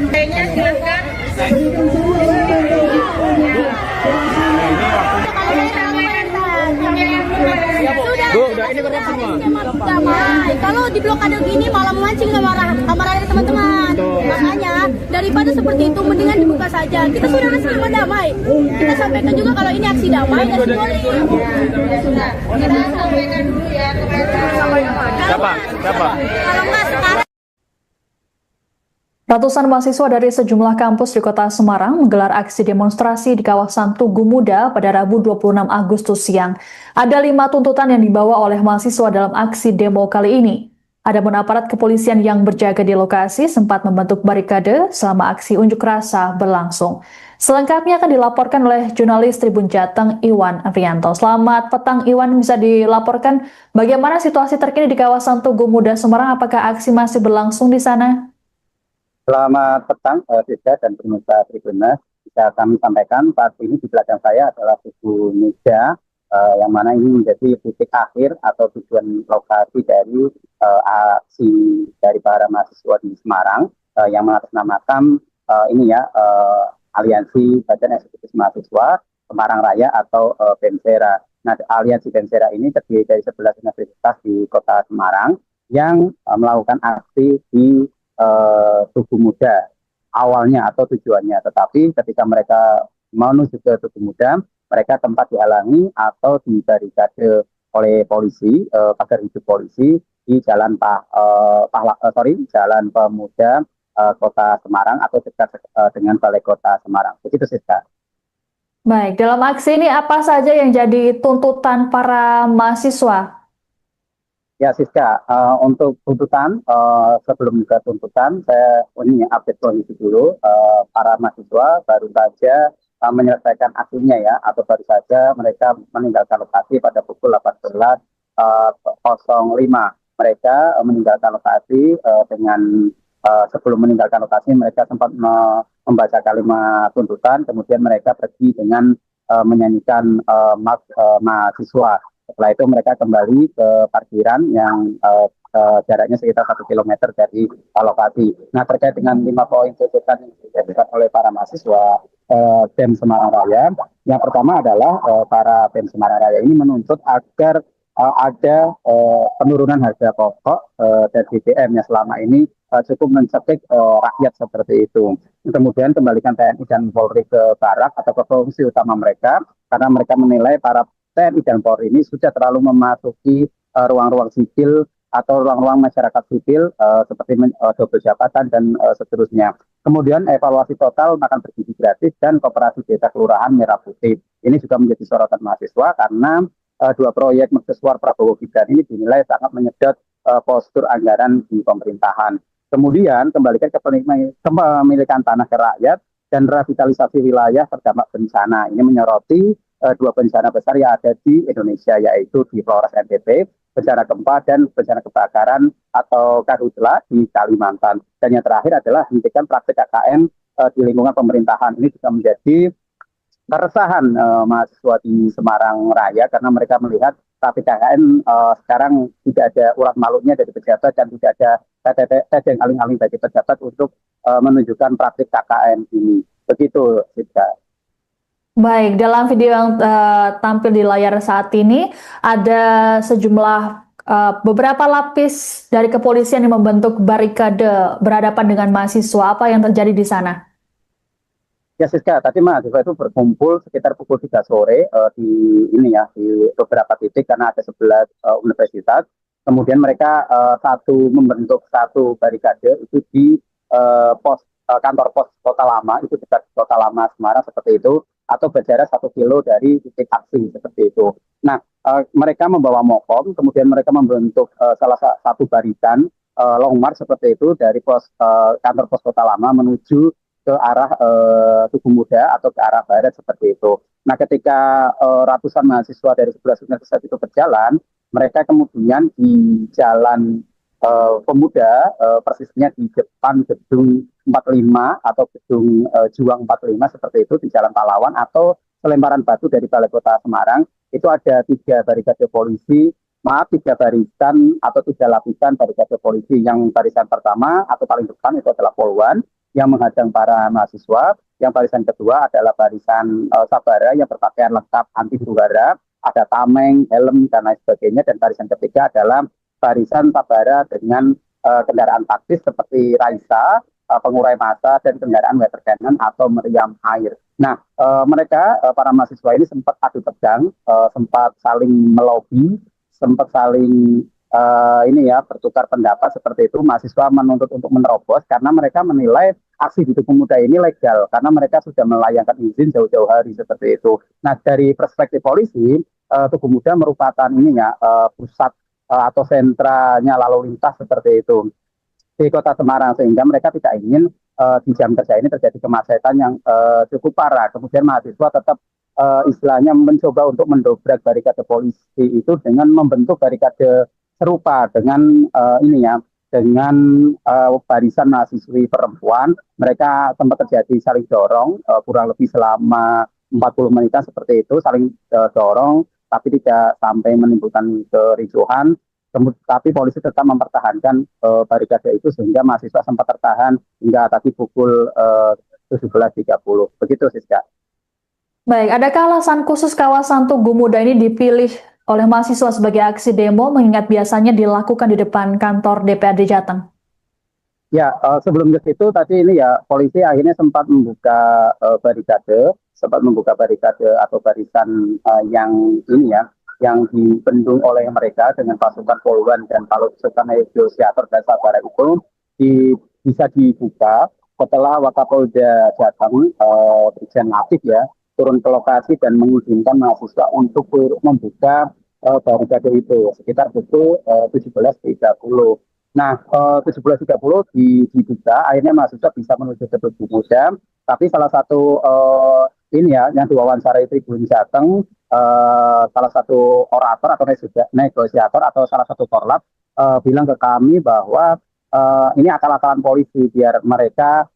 Kayaknya silakan. Bu, udah ini berapa semua? Damai. Kalau di blokade gini malah memancing amarah teman-teman. Makanya daripada seperti itu mendingan dibuka saja. Kita sudah sama damai. Kita sampaikan juga kalau ini aksi damai dan simbolik. Sudah. Kita sampaikan dulu ya kepada Siapa? Kalau nggak sekarang. Ratusan mahasiswa dari sejumlah kampus di Kota Semarang menggelar aksi demonstrasi di kawasan Tugu Muda pada Rabu 26 Agustus siang. Ada 5 tuntutan yang dibawa oleh mahasiswa dalam aksi demo kali ini. Adapun aparat kepolisian yang berjaga di lokasi sempat membentuk barikade selama aksi unjuk rasa berlangsung. Selengkapnya akan dilaporkan oleh jurnalis Tribun Jateng Iwan Arianto. Selamat petang Iwan, bisa dilaporkan bagaimana situasi terkini di kawasan Tugu Muda Semarang? Apakah aksi masih berlangsung di sana? Selamat petang, Rizka dan pemirsa Tribunnews. Bisa kami sampaikan saat ini di belakang saya adalah Tugu Muda, yang mana ini menjadi titik akhir atau tujuan lokasi dari aksi dari para mahasiswa di Semarang yang mengatasnamakan Aliansi Badan Eksekutif Mahasiswa Semarang Raya atau BEMSERA. Nah, Aliansi BEMSERA ini terdiri dari 11 universitas di Kota Semarang yang melakukan aksi di Tugu Muda awalnya atau tujuannya, tetapi ketika mereka menuju ke Tugu Muda, mereka tempat dihalangi atau dibarikade oleh polisi, pagar hidup polisi di Jalan Jalan Pemuda Kota Semarang atau dekat dengan Balai Kota Semarang. Begitu sih, Kak. Baik, dalam aksi ini apa saja yang jadi tuntutan para mahasiswa? Ya, Siska, untuk tuntutan, sebelum ke tuntutan, saya ini update kondisi dulu. Para mahasiswa baru saja menyelesaikan aksinya ya, atau baru saja mereka meninggalkan lokasi pada pukul 18.05. Mereka meninggalkan lokasi dengan sebelum meninggalkan lokasi mereka sempat membaca kalimat tuntutan, kemudian mereka pergi dengan menyanyikan mahasiswa. Setelah itu mereka kembali ke parkiran yang jaraknya sekitar 1 kilometer dari lokasi. Nah, terkait dengan 5 poin tuntutan yang diajukan oleh para mahasiswa BEM Semarang Raya, yang pertama adalah para BEM Semarang Raya ini menuntut agar ada penurunan harga pokok dan BBM yang selama ini cukup mencekik rakyat seperti itu. Kemudian kembalikan TNI dan Polri ke barak atau ke fungsi utama mereka, karena mereka menilai para TNI dan Polri ini sudah terlalu memasuki ruang-ruang sipil atau ruang-ruang masyarakat sipil seperti double jabatan dan seterusnya. Kemudian evaluasi total makan bergizi gratis dan koperasi desa kelurahan Merah Putih. Ini juga menjadi sorotan mahasiswa karena 2 proyek mercusuar Prabowo Gibran ini dinilai sangat menyedot postur anggaran di pemerintahan. Kemudian kembalikan ke kepemilikan tanah ke rakyat dan revitalisasi wilayah terdampak bencana. Ini menyoroti 2 bencana besar yang ada di Indonesia, yaitu di Flores NTB, bencana gempa dan bencana kebakaran atau karhutla di Kalimantan. Dan yang terakhir adalah hentikan praktik KKN di lingkungan pemerintahan. Ini juga menjadi keresahan mahasiswa di Semarang Raya karena mereka melihat praktik KKN sekarang tidak ada urat malunya dari pejabat dan tidak ada yang aling-aling bagi pejabat untuk menunjukkan praktik KKN ini. Begitu, Sidka. Baik, dalam video yang tampil di layar saat ini ada sejumlah beberapa lapis dari kepolisian yang membentuk barikade berhadapan dengan mahasiswa. Apa yang terjadi di sana? Ya, Siska, tadi mahasiswa itu berkumpul sekitar pukul 3 sore di beberapa titik karena ada 11 universitas. Kemudian mereka membentuk satu barikade itu di kantor pos Kota Lama, itu dekat Kota Lama Semarang seperti itu, atau berjarak 1 kilo dari titik aksi seperti itu. Nah, mereka membawa mokom, kemudian mereka membentuk salah satu barisan long march seperti itu dari kantor pos Kota Lama menuju ke arah Tugu Muda atau ke arah barat seperti itu. Nah, ketika ratusan mahasiswa dari 11 universitas itu berjalan, mereka kemudian di Jalan Pemuda, persisnya di depan gedung 45 atau gedung Juang 45 seperti itu di Jalan Pahlawan atau selemparan batu dari Balai Kota Semarang, itu ada 3 barikade polisi tiga barisan atau tiga lapisan barikade polisi. Yang barisan pertama atau paling depan itu adalah poluan yang menghadang para mahasiswa. Yang barisan kedua adalah barisan sabara yang berpakaian lengkap anti huru hara, ada tameng, helm, dan lain sebagainya. Dan barisan ketiga adalah barisan sabara dengan kendaraan taktis seperti Raisa, pengurai massa, dan kendaraan water cannon atau meriam air. Nah, mereka, para mahasiswa ini sempat adu tegang, sempat saling melobi, sempat saling bertukar pendapat seperti itu. Mahasiswa menuntut untuk menerobos karena mereka menilai aksi di Tugu Muda ini legal karena mereka sudah melayangkan izin jauh-jauh hari seperti itu. Nah, dari perspektif polisi, Tugu Muda merupakan pusat atau sentranya lalu lintas seperti itu di Kota Semarang, sehingga mereka tidak ingin di jam kerja ini terjadi kemacetan yang cukup parah. Kemudian mahasiswa tetap istilahnya mencoba untuk mendobrak barikade polisi itu dengan membentuk barikade serupa dengan dengan barisan mahasiswi perempuan. Mereka sempat terjadi saling dorong kurang lebih selama 40 menitan seperti itu, saling dorong tapi tidak sampai menimbulkan kericuhan. Tapi polisi tetap mempertahankan barikade itu sehingga mahasiswa sempat tertahan hingga tadi pukul 17.30. Begitu, Siska. Baik, adakah alasan khusus kawasan Tugu Muda ini dipilih oleh mahasiswa sebagai aksi demo mengingat biasanya dilakukan di depan kantor DPRD Jateng? Ya, sebelum ke situ tadi polisi akhirnya sempat membuka barikade atau barisan yang dibendung oleh mereka dengan pasukan poluan dan pasukan negosiator dan sabara itu bisa dibuka setelah Wakapolda Jateng Brigjen Latif turun ke lokasi dan mengizinkan mahasiswa untuk membuka barikade itu sekitar pukul 17.30. Nah, 17.30 dibuka, akhirnya mahasiswa bisa menuju ke Tugu Muda. Tapi salah satu yang diwawancarai Tribun Jateng, salah satu orator atau negosiator atau salah satu korlap bilang ke kami bahwa ini akal-akalan polisi biar mereka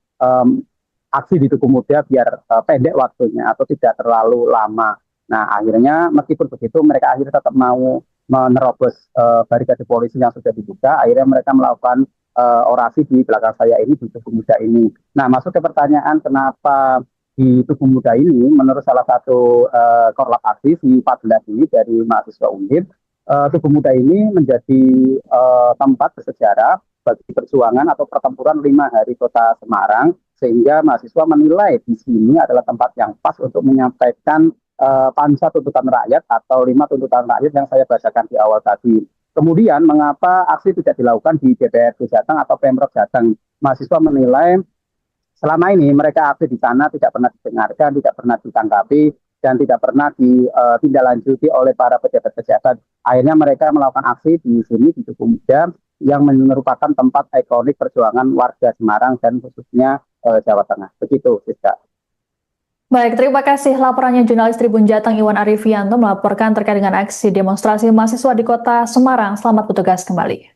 aksi di Tugu Muda biar pendek waktunya atau tidak terlalu lama. Nah, akhirnya meskipun begitu mereka akhirnya tetap mau menerobos barikade polisi yang sudah dibuka. Akhirnya mereka melakukan orasi di belakang saya ini di Tugu Muda ini. Nah, masuk ke pertanyaan kenapa di Tugu Muda ini, menurut salah satu korlap aktif di 14 ini dari mahasiswa UNHIP, Tugu Muda ini menjadi tempat bersejarah bagi perjuangan atau pertempuran 5 hari Kota Semarang, sehingga mahasiswa menilai di sini adalah tempat yang pas untuk menyampaikan panca tuntutan rakyat atau 5 tuntutan rakyat yang saya bacakan di awal tadi. Kemudian mengapa aksi tidak dilakukan di DPRD Jateng atau Pemprov Jateng? Mahasiswa menilai selama ini mereka aktif di sana tidak pernah didengarkan, tidak pernah ditanggapi, dan tidak pernah ditindaklanjuti oleh para pejabat-pejabat. Akhirnya mereka melakukan aksi di sini di Tugu Muda yang merupakan tempat ikonik perjuangan warga Semarang dan khususnya Jawa Tengah. Begitu, Siska. Baik, terima kasih laporannya jurnalis Tribun Jateng Iwan Arifianto melaporkan terkait dengan aksi demonstrasi mahasiswa di Kota Semarang. Selamat bertugas kembali.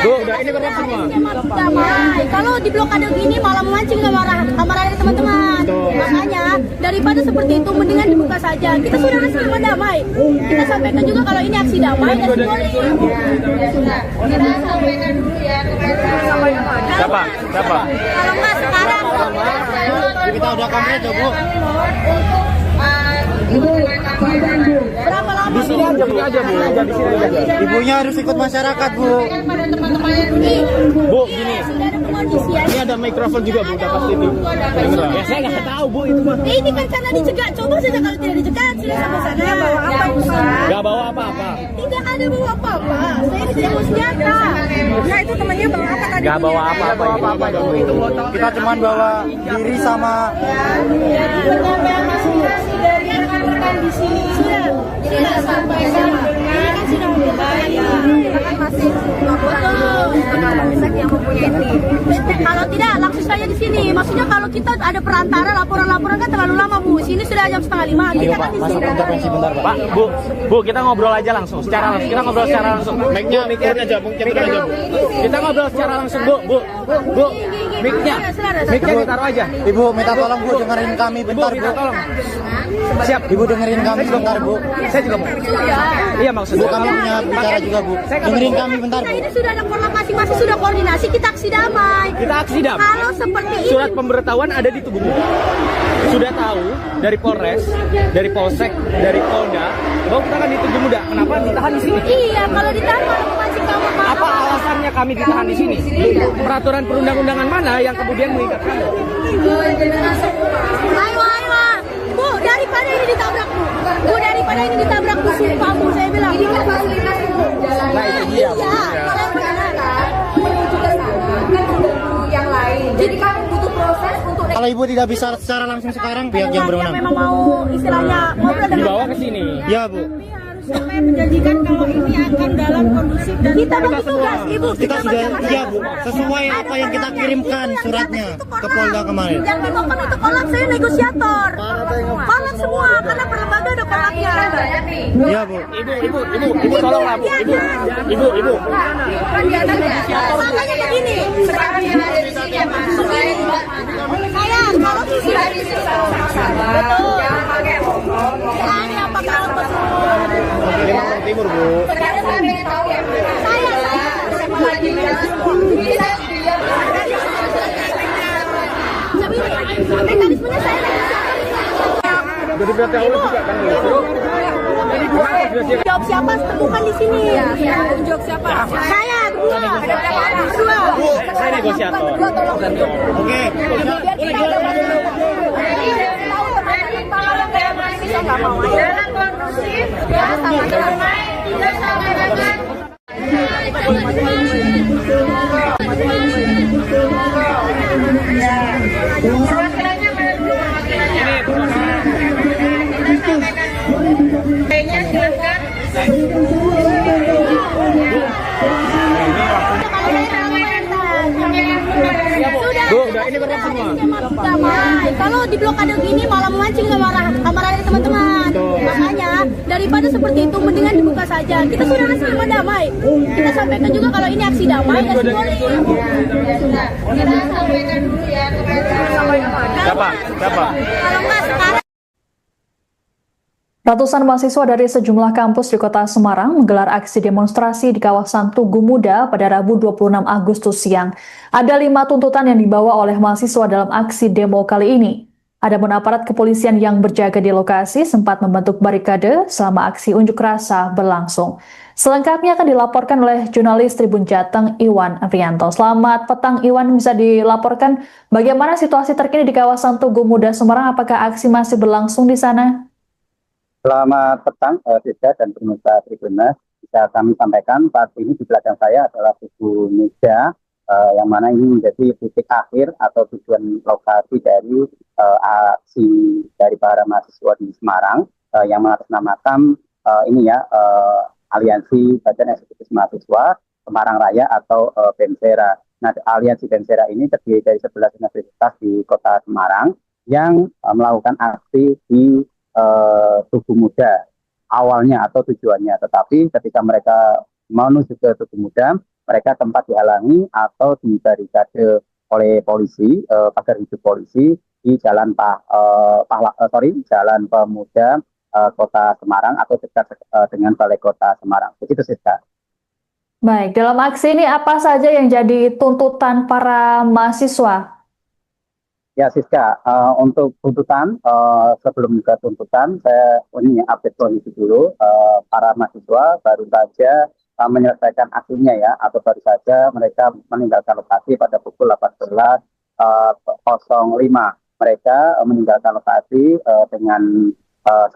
Udah ini berapa semua? Kalau di blokade gini malah memancing amarah dari teman-teman. Makanya daripada seperti itu mendingan dibuka saja. Kita sudah sama damai. Kita sampaikan juga kalau ini aksi damai dan simbolis. Kita sampaikan dulu ya kepada Siapa? Kalau nggak sekarang. Kita udah komplain tuh, Bu. Berapa lama? Di sini aja, Bu. Ibunya harus ikut masyarakat, Bu. Bu, gini. Ini ada mikrofon juga, Bu. Udah pasti itu. Ya, saya nggak tahu, Bu, itu mah. Ini kan karena dicegat. Coba saja kalau tidak dicegat, sudah sama sana bawa apa? Nggak bawa apa-apa. Tidak ada bawa apa-apa. Saya tidak bawa senjata. Nah, itu temannya bawa apa tadi? Nggak bawa apa-apa. Kita cuma bawa diri sama. Penyampaian aspirasi dari rekan-rekan di sini sudah sampaikan. Ini kan sudah Kalau tidak langsung saja di sini. Maksudnya kalau kita ada perantara laporan-laporan kan terlalu lama Bu. Sini sudah jam 4:30. Kita kan di sini. Pak, Bu, kita ngobrol aja langsung, secara langsung. Kita ngobrol secara langsung. Mic-nya aja, mungkin aja. Kita ngobrol secara langsung, Bu. Mic-nya ditaruh aja. Ibu, minta tolong Bu, dengerin kami bentar Bu. Tolong. Siap. Ibu dengerin kami bentar Bu. Saya juga mau. Iya maksudnya. Bu, kami punya bicara juga Bu. Dengerin kami bentar Bu. Ini sudah ada pola masing-masing, sudah koordinasi, kita aksi damai. Kita aksi damai. Kalau seperti ini. Surat pemberitahuan ada di tubuh. Sudah tahu dari Polres, dari Polsek, dari Polda, bahwa kita akan dituduh muda. Kenapa ditahan di sini? Iya, kalau ditahan malah memancing kamu. Apa alasannya kami ditahan di sini? Peraturan perundang-undangan mana yang kemudian mengikat kami? Ayo. Bu, daripada ini ditabrak Bu. Bu, daripada ini ditabrak Bu, sumpah Bu, saya bilang. Nah, itu dia. Iya. Menuju ke sana kan menunggu yang lain. Jadi kami butuh proses untuk Kalau Ibu tidak bisa secara langsung sekarang, pihak yang berwenang. Memang mau istilahnya ngobrol dengan Dibawa ke sini. Ya Bu. sampai menjanjikan kalau ini akan dalam kondusif dan kita bagi tugas, Ibu. Kita sudah iya Bu, sesuai apa yang kita kirimkan suratnya ke Polda kemarin. Yang dimakan itu kolak, saya negosiator. Kolak semua, karena per lembaga ada kolaknya. Iya Bu. Ibu tolonglah Bu. Ibu. Makanya begini. sekarang yang ada di sini ya Mas. Selain Saya kalau sudah di betul. jangan pakai omong. Ini apa kalau Timur Bu. Sekarang saya pengen tahu ya. saya Lagi bisa dia mekanismenya saya Jadi berarti awal juga kan. jawab siapa temukan di sini. jawab siapa? Saya berdua. Saya negosiator. Oke. Dalam kondusif ya sama-sama kita sama-sama perwakilannya kayaknya silakan Bu, udah ini berapa semua? Damai. Kalau di blokade gini malah memancing amarah dari teman-teman. Makanya daripada seperti itu mendingan dibuka saja. Kita sudah resmi damai. Kita sampaikan juga kalau ini aksi damai dan simbolik. kita sampaikan dulu ya kepada Siapa? Kalau enggak sekarang Ratusan mahasiswa dari sejumlah kampus di Kota Semarang menggelar aksi demonstrasi di kawasan Tugu Muda pada Rabu 26 Agustus siang. Ada 5 tuntutan yang dibawa oleh mahasiswa dalam aksi demo kali ini. Adapun aparat kepolisian yang berjaga di lokasi sempat membentuk barikade selama aksi unjuk rasa berlangsung. Selengkapnya akan dilaporkan oleh jurnalis Tribun Jateng Iwan Afrianto. Selamat petang Iwan, bisa dilaporkan bagaimana situasi terkini di kawasan Tugu Muda Semarang? Apakah aksi masih berlangsung di sana? Selamat petang, Rizka dan pemirsa Tribunnews. Bisa kami sampaikan saat ini di belakang saya adalah Tugu Muda, yang mana ini menjadi titik akhir atau tujuan lokasi dari aksi dari para mahasiswa di Semarang, yang mengatasnamakan Aliansi Badan Eksekutif Mahasiswa Semarang Raya atau BEMSERA. Nah, Aliansi BEMSERA ini terdiri dari 11 universitas di Kota Semarang yang melakukan aksi di Tugu Muda awalnya atau tujuannya, tetapi ketika mereka menuju ke Tugu Muda, mereka tempat dihalangi atau dibarikade oleh polisi, pagar hijau polisi di Jalan Jalan Pemuda Kota Semarang atau dekat dengan Balai Kota Semarang. Begitu sih, Kak. Baik, dalam aksi ini apa saja yang jadi tuntutan para mahasiswa? Ya, Siska, untuk tuntutan, sebelum juga tuntutan, saya update kondisi dulu. Para mahasiswa baru saja menyelesaikan aksinya ya, atau baru saja mereka meninggalkan lokasi pada pukul 18.05. Mereka meninggalkan lokasi dengan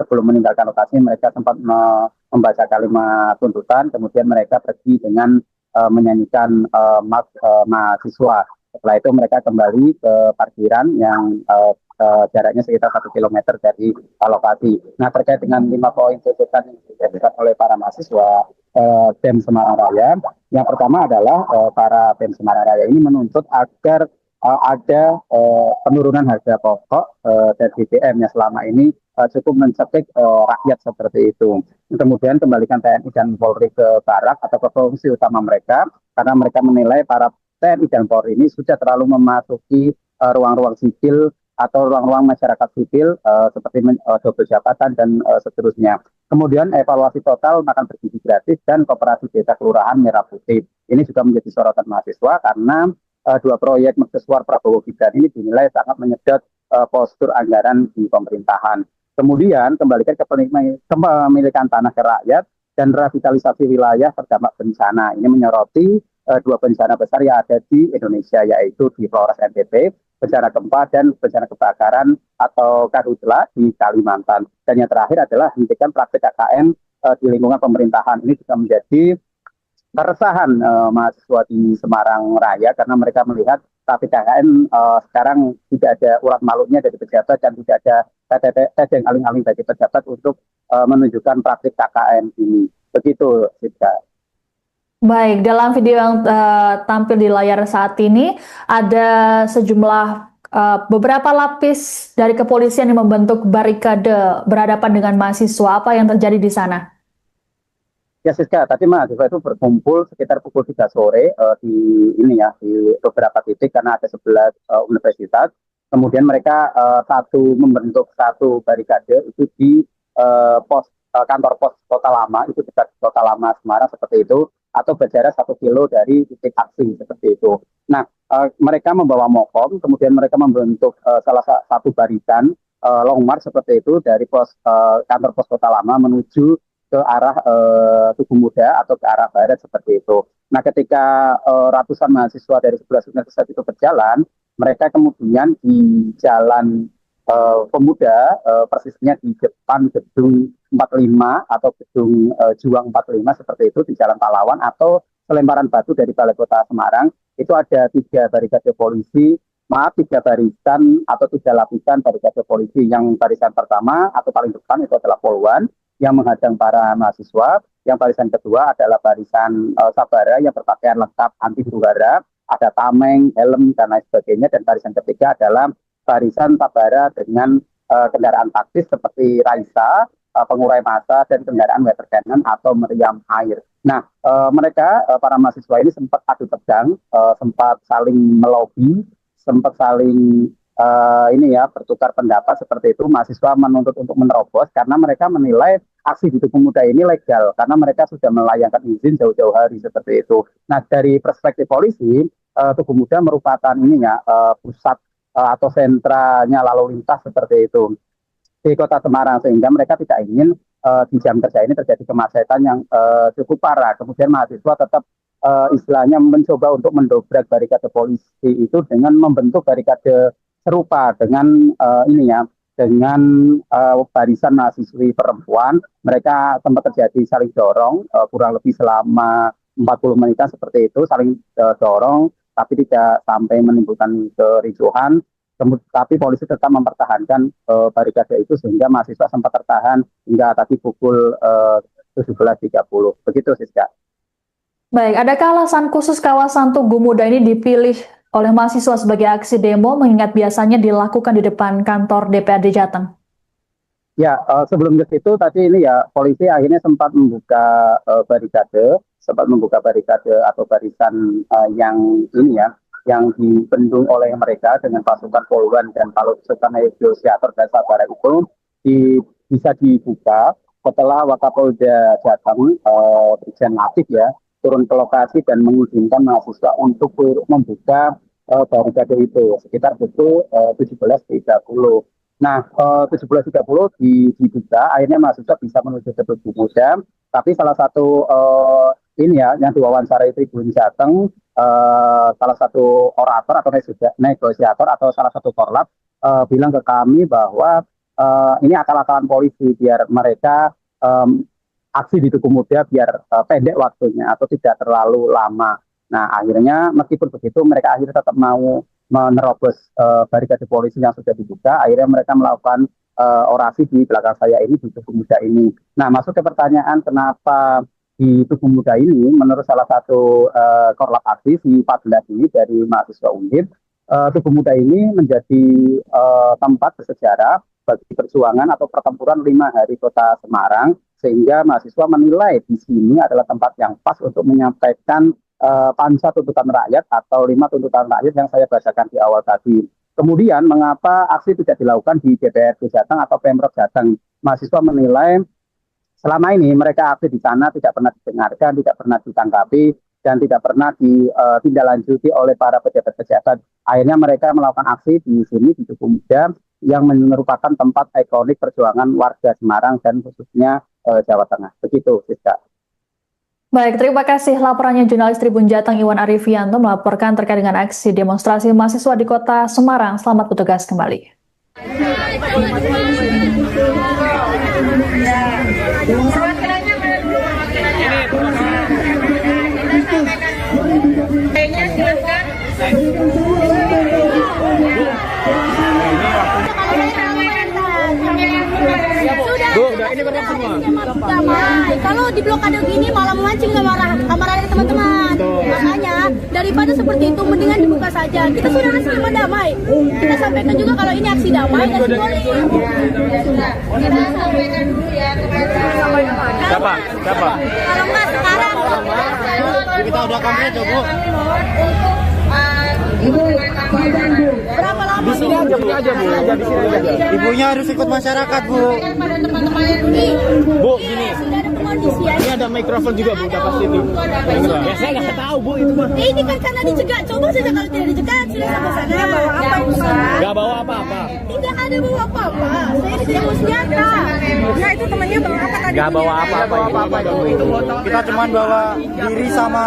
sebelum meninggalkan lokasi mereka sempat membaca kalimat tuntutan, kemudian mereka pergi dengan menyanyikan mahasiswa. Setelah itu mereka kembali ke parkiran yang jaraknya sekitar 1 km dari lokasi. Nah, terkait dengan 5 poin tuntutan yang disampaikan oleh para mahasiswa, BEM Semarang Raya. Yang pertama adalah para BEM Semarang Raya ini menuntut agar ada penurunan harga pokok dan BBM yang selama ini cukup mencekik rakyat seperti itu. Kemudian kembalikan TNI dan Polri ke barak atau ke fungsi utama mereka, karena mereka menilai para TNI dan Polri ini sudah terlalu memasuki ruang-ruang sipil atau ruang-ruang masyarakat sipil seperti double jabatan dan seterusnya. Kemudian evaluasi total makan bergizi gratis dan koperasi desa kelurahan Merah Putih. Ini juga menjadi sorotan mahasiswa karena dua proyek mercusuar Prabowo Gibran ini dinilai sangat menyedot postur anggaran di pemerintahan. Kemudian kembalikan ke kepemilikan tanah ke rakyat dan revitalisasi wilayah terdampak bencana. Ini menyoroti dua bencana besar yang ada di Indonesia, yaitu di Flores NTB, bencana gempa dan bencana kebakaran atau karhutla di Kalimantan. Dan yang terakhir adalah hentikan praktik KKN di lingkungan pemerintahan. Ini juga menjadi keresahan mahasiswa di Semarang Raya karena mereka melihat praktik KKN sekarang tidak ada urat malunya dari pejabat dan tidak ada tes yang aling-aling dari pejabat untuk menunjukkan praktik KKN ini. Begitu, Sidka. Baik, dalam video yang tampil di layar saat ini ada sejumlah beberapa lapis dari kepolisian yang membentuk barikade berhadapan dengan mahasiswa. Apa yang terjadi di sana? Ya, Siska, tadi mahasiswa itu berkumpul sekitar pukul 3 sore di beberapa titik karena ada 11 universitas. Kemudian mereka membentuk satu barikade itu di kantor pos Kota Lama, itu dekat Kota Lama Semarang seperti itu, atau berjarak 1 kilo dari titik aksi seperti itu. Nah, mereka membawa mokom, kemudian mereka membentuk salah satu barisan long march seperti itu dari kantor pos Kota Lama menuju ke arah Tugu Muda atau ke arah barat seperti itu. Nah, ketika ratusan mahasiswa dari 11 universitas itu berjalan, mereka kemudian di Jalan Pemuda, persisnya di depan gedung 45 atau gedung Juang 45 seperti itu di Jalan Pahlawan atau selemparan batu dari Balai Kota Semarang, itu ada 3 barikade polisi, 3 barisan atau 3 lapisan barikade polisi. Yang barisan pertama atau paling depan itu adalah Polwan yang menghadang para mahasiswa. Yang barisan kedua adalah barisan Sabara yang berpakaian lengkap anti huru hara, ada tameng, helm, dan lain sebagainya. Dan barisan ketiga adalah barisan Sabara dengan kendaraan taktis seperti Raisa, pengurai massa, dan kendaraan water cannon atau meriam air. Nah, mereka, para mahasiswa ini sempat adu tegang, sempat saling melobi, sempat saling bertukar pendapat seperti itu. Mahasiswa menuntut untuk menerobos karena mereka menilai aksi di Tugu Muda ini legal karena mereka sudah melayangkan izin jauh-jauh hari seperti itu. Nah, dari perspektif polisi, Tugu Muda merupakan pusat atau sentranya lalu lintas seperti itu di Kota Semarang, sehingga mereka tidak ingin di jam kerja ini terjadi kemacetan yang cukup parah. Kemudian mahasiswa tetap istilahnya mencoba untuk mendobrak barikade polisi itu dengan membentuk barikade serupa dengan dengan barisan mahasiswi perempuan. Mereka sempat terjadi saling dorong kurang lebih selama 40 menitan seperti itu, saling dorong tapi tidak sampai menimbulkan kericuhan. Tapi polisi tetap mempertahankan barikade itu sehingga mahasiswa sempat tertahan hingga tadi pukul 17.30. Begitu, Siska. Baik, adakah alasan khusus kawasan Tugu Muda ini dipilih oleh mahasiswa sebagai aksi demo mengingat biasanya dilakukan di depan kantor DPRD Jateng? Ya, sebelum ke situ tadi polisi akhirnya sempat membuka barikade atau barisan yang dibendung oleh mereka dengan pasukan Polwan dan pasukan negosiator dan Sabara itu bisa dibuka setelah Wakapolda Jateng Brigjen Latif turun ke lokasi dan mengizinkan mahasiswa untuk membuka barikade itu sekitar pukul 17.30. Nah, 17.30 dibuka, akhirnya mahasiswa bisa menuju ke Tugu Muda. Tapi salah satu yang diwawancarai Tribun Jateng, salah satu orator atau negosiator atau salah satu korlap bilang ke kami bahwa ini akal-akalan polisi biar mereka aksi di Tugu Muda biar pendek waktunya atau tidak terlalu lama. Nah, akhirnya meskipun begitu mereka akhirnya tetap mau menerobos barikade polisi yang sudah dibuka. Akhirnya mereka melakukan orasi di belakang saya ini di Tugu Muda ini. Nah, masuk ke pertanyaan kenapa di Tugu Muda ini, menurut salah satu korlap aksi si 14 ini dari mahasiswa Undip, Tugu Muda ini menjadi tempat bersejarah bagi perjuangan atau pertempuran 5 hari Kota Semarang, sehingga mahasiswa menilai di sini adalah tempat yang pas untuk menyampaikan panca tuntutan rakyat atau 5 tuntutan rakyat yang saya bacakan di awal tadi. Kemudian mengapa aksi tidak dilakukan di DPRD Jateng atau Pemprov Jateng? Mahasiswa menilai selama ini mereka aksi di sana tidak pernah didengarkan, tidak pernah ditanggapi, dan tidak pernah ditindaklanjuti oleh para pejabat-pejabat. Akhirnya mereka melakukan aksi di sini di Tugu Muda yang merupakan tempat ikonik perjuangan warga Semarang dan khususnya Jawa Tengah. Begitu, Siska. Baik, terima kasih laporannya jurnalis Tribun Jateng Iwan Arifianto melaporkan terkait dengan aksi demonstrasi mahasiswa di Kota Semarang. Selamat bertugas kembali. Ini damai. Kalau di blokade gini malah memancing kemarahan teman-teman. Makanya daripada seperti itu mendingan dibuka saja. Kita sudah sama damai. Kita sampaikan juga kalau ini aksi damai dan simbolis. Kita sampaikan dulu ya kepada Siapa? Kalau enggak sekarang Kita udah komplain coba, Bu. Ibu berapa lama? Di sini aja, Bu. Di sini aja. Ibunya harus ikut masyarakat, Bu. Bu, gini. Sudah ada kondisi ya. Ini ada mikrofon juga, Bu, udah pasti itu. Ya, saya nggak tahu, Bu, itu mah. Ini kan karena dicegat. Coba saja kalau tidak dicegat sudah sampai sana. Nggak bawa apa-apa. Tidak ada bawa apa-apa. Saya tidak mau senjata. ya itu temannya bawa apa tadi? Nggak bawa apa-apa. Itu kita cuma bawa diri sama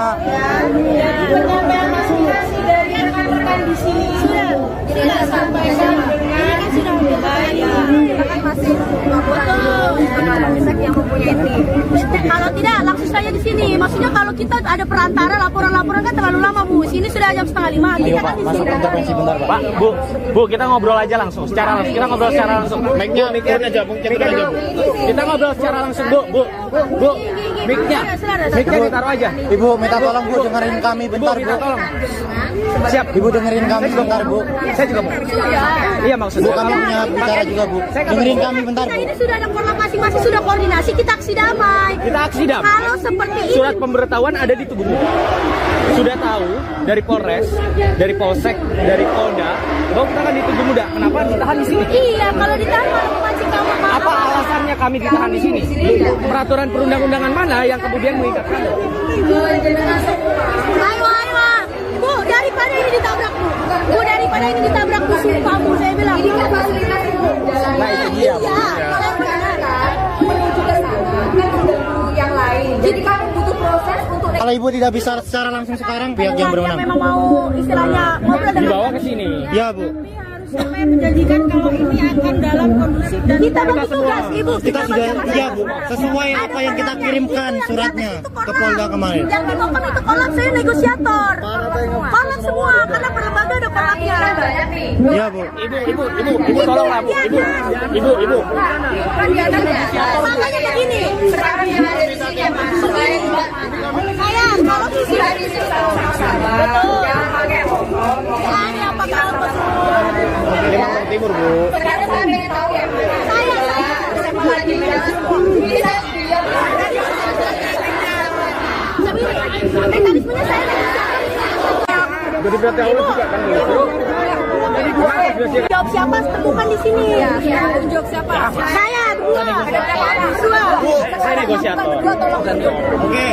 Penyampaian aspirasi dari rekan-rekan di sini sudah sampaikan. Ini kan sudah berbahaya. Kita kan masih yang mempunyai tim. Kalau tidak langsung saja di sini. Maksudnya kalau kita ada perantara laporan-laporan kan terlalu lama, Bu. Sini sudah jam 4:30. Tidak kan di sini. intervensi bentar, Pak. Pak, Bu, kita ngobrol aja langsung, secara langsung. Kita ngobrol secara langsung. Mic-nya turun aja, Bu. Kita ngobrol secara langsung, Bu. Mic-nya ditaruh aja. Ibu minta tolong, Bu, dengerin kami bentar, Minta Bu. tolong. Siap. Ibu dengerin kami bentar, Bu. Saya juga mau. Iya, Bu, maksudnya. kami punya bicara juga, Bu. Dengerin kami bentar, Kita Bu. ini sudah ada korlap masing-masing, sudah koordinasi, kita aksi damai. Kita aksi damai. Kalau seperti ini Surat pemberitahuan ada di Tugu Muda. Sudah tahu dari Polres, dari Polsek, dari Polda bahwa kita kan di Tugu Muda. Kenapa ditahan di sini? iya, kalau ditahan malah memancing kamu. Apa alasannya kami ditahan di sini? Peraturan perundang-undangan mana yang kemudian mengikat kami? Ayo. Bu, daripada ini ditabrak, Bu. Daripada ini ditabrak, Bu. Sumpah, Bu, saya bilang. Nah, itu dia, Bu. Menuju ke sana kan sudah menunggu yang lain. Jadi kami butuh proses untuk Kalau Ibu tidak bisa secara langsung sekarang, pihak yang berwenang. memang mau istilahnya ngobrol dengan Dibawa ke sini. Ya, Bu. sampai menjanjikan kalau ini akan dalam kondusif dan kita bagi tugas, Ibu. Kita sudah, ya, Bu. Sesuai apa yang kita kirimkan suratnya ke Polda kemarin. Yang dilakukan itu kolab, saya negosiator. Kolab semua, karena per lembaga ada kolabnya. Ya, Bu. Ibu tolonglah, Bu. Ibu. Makanya begini. Saya kalau sisi betul. Ini apa kalau Lima Timur, Bu. mekanismenya saya Jadi berarti awal juga kan jawab siapa temukan di sini. jawab siapa? Saya berdua. Ada berapa orang? Berdua. Saya negosiator. Oke.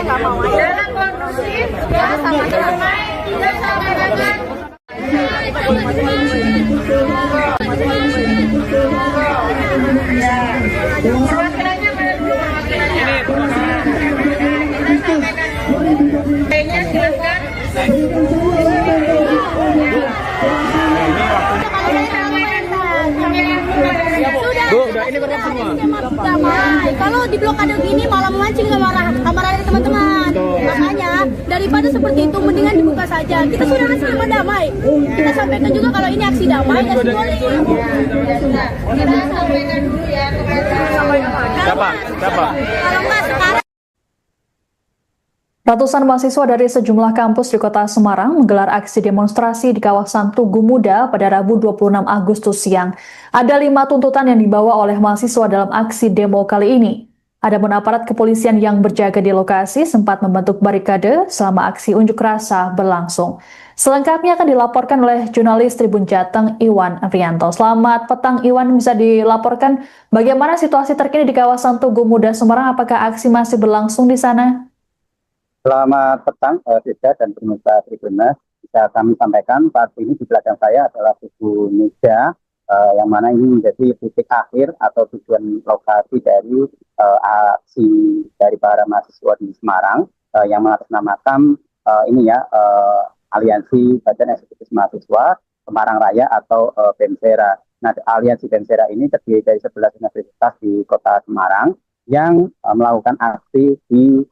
Dalam kondusif, sama damai, tidak sampai dengan perwakilannya mana dulu perwakilannya? Kayaknya silakan. Bu, ini berapa semua? Damai. Kalau di blokade gini malah memancing kemarahan teman-teman. Makanya dari daripada seperti itu mendingan dibuka saja. Kita sudah sama damai. Kita sampaikan juga kalau ini aksi damai dan simbolik. Kita sampaikan dulu ya kepada Siapa? Kalau nggak sekarang. Ratusan mahasiswa dari sejumlah kampus di Kota Semarang menggelar aksi demonstrasi di kawasan Tugu Muda pada Rabu 26 Agustus siang. Ada 5 tuntutan yang dibawa oleh mahasiswa dalam aksi demo kali ini. Adapun aparat kepolisian yang berjaga di lokasi sempat membentuk barikade selama aksi unjuk rasa berlangsung. Selengkapnya akan dilaporkan oleh jurnalis Tribun Jateng Iwan Rianto. Selamat petang Iwan, bisa dilaporkan bagaimana situasi terkini di kawasan Tugu Muda Semarang? Apakah aksi masih berlangsung di sana? Selamat petang, Rizka dan pemirsa Tribunnews. Bisa kami sampaikan saat ini di belakang saya adalah Tugu Muda, yang mana ini menjadi titik akhir atau tujuan lokasi dari aksi dari para mahasiswa di Semarang, yang mengatasnamakan Aliansi Badan Eksekutif Mahasiswa Semarang Raya atau BEMSERA. Nah, Aliansi BEMSERA ini terdiri dari 11 universitas di Kota Semarang yang melakukan aksi di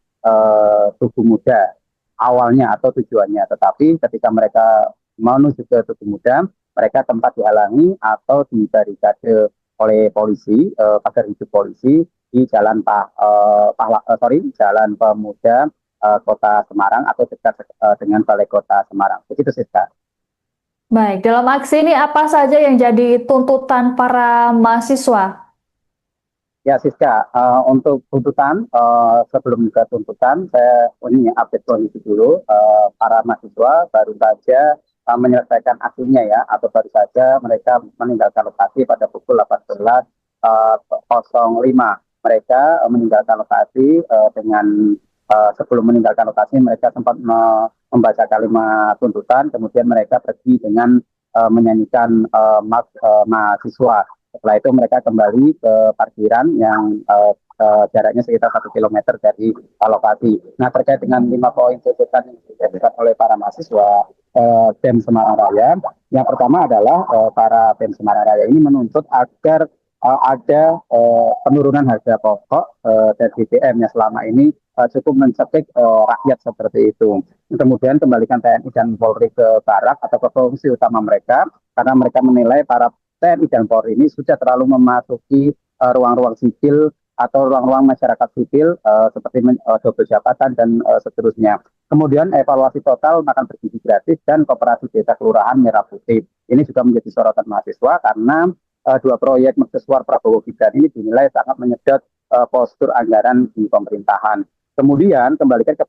Tugu Muda awalnya atau tujuannya, tetapi ketika mereka menuju ke Tugu Muda, mereka tempat dihalangi atau dibarikade oleh polisi, pagar hijau polisi di Jalan Jalan Pemuda Kota Semarang atau dekat dengan Balai Kota Semarang. Begitu sih, Kak. Baik, dalam aksi ini apa saja yang jadi tuntutan para mahasiswa? Ya, Siska, untuk tuntutan, sebelum ke tuntutan, saya update kondisi dulu. Para mahasiswa baru saja menyelesaikan aksinya ya, atau baru saja mereka meninggalkan lokasi pada pukul 18.05. Mereka meninggalkan lokasi dengan sebelum meninggalkan lokasi, mereka sempat membaca kalimat tuntutan, kemudian mereka pergi dengan menyanyikan mahasiswa. Setelah itu mereka kembali ke parkiran yang jaraknya sekitar 1 km dari lokasi. Nah, terkait dengan 5 poin tuntutan yang disampaikan oleh para mahasiswa BEM Semarang Raya, yang pertama adalah para BEM Semarang Raya ini menuntut agar ada penurunan harga pokok dan BBM yang selama ini cukup mencekik rakyat seperti itu. Kemudian kembalikan TNI dan Polri ke barak atau ke fungsi utama mereka, karena mereka menilai para TNI dan Polri ini sudah terlalu memasuki ruang-ruang sipil atau ruang-ruang masyarakat sipil seperti double jabatan dan seterusnya. Kemudian evaluasi total makan bergizi gratis dan koperasi desa kelurahan Merah Putih. Ini juga menjadi sorotan mahasiswa karena 2 proyek mercusuar Prabowo Gibran ini dinilai sangat menyedot postur anggaran di pemerintahan. Kemudian kembalikan ke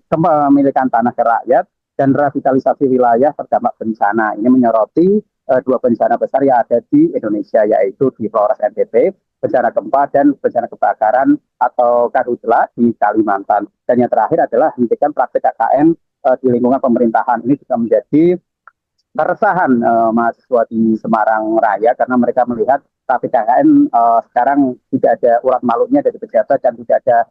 kepemilikan tanah ke rakyat dan revitalisasi wilayah terdampak bencana. Ini menyoroti 2 bencana besar yang ada di Indonesia, yaitu di Flores NTB, bencana gempa dan bencana kebakaran atau karhutla di Kalimantan. Dan yang terakhir adalah hentikan praktik KKN di lingkungan pemerintahan. Ini juga menjadi keresahan mahasiswa di Semarang Raya karena mereka melihat praktik KKN sekarang tidak ada urat malunya dari pejabat dan tidak ada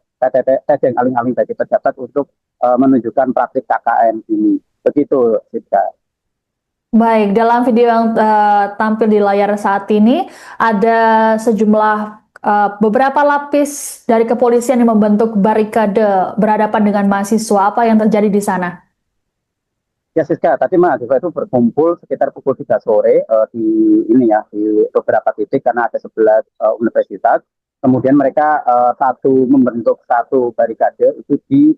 yang aling-aling dari pejabat untuk menunjukkan praktik KKN ini. Begitu, Sidka. Baik, dalam video yang tampil di layar saat ini ada sejumlah beberapa lapis dari kepolisian yang membentuk barikade berhadapan dengan mahasiswa. Apa yang terjadi di sana? Ya, Siska, tadi mahasiswa itu berkumpul sekitar pukul 3 sore di beberapa titik karena ada 11 universitas. Kemudian mereka membentuk satu barikade itu di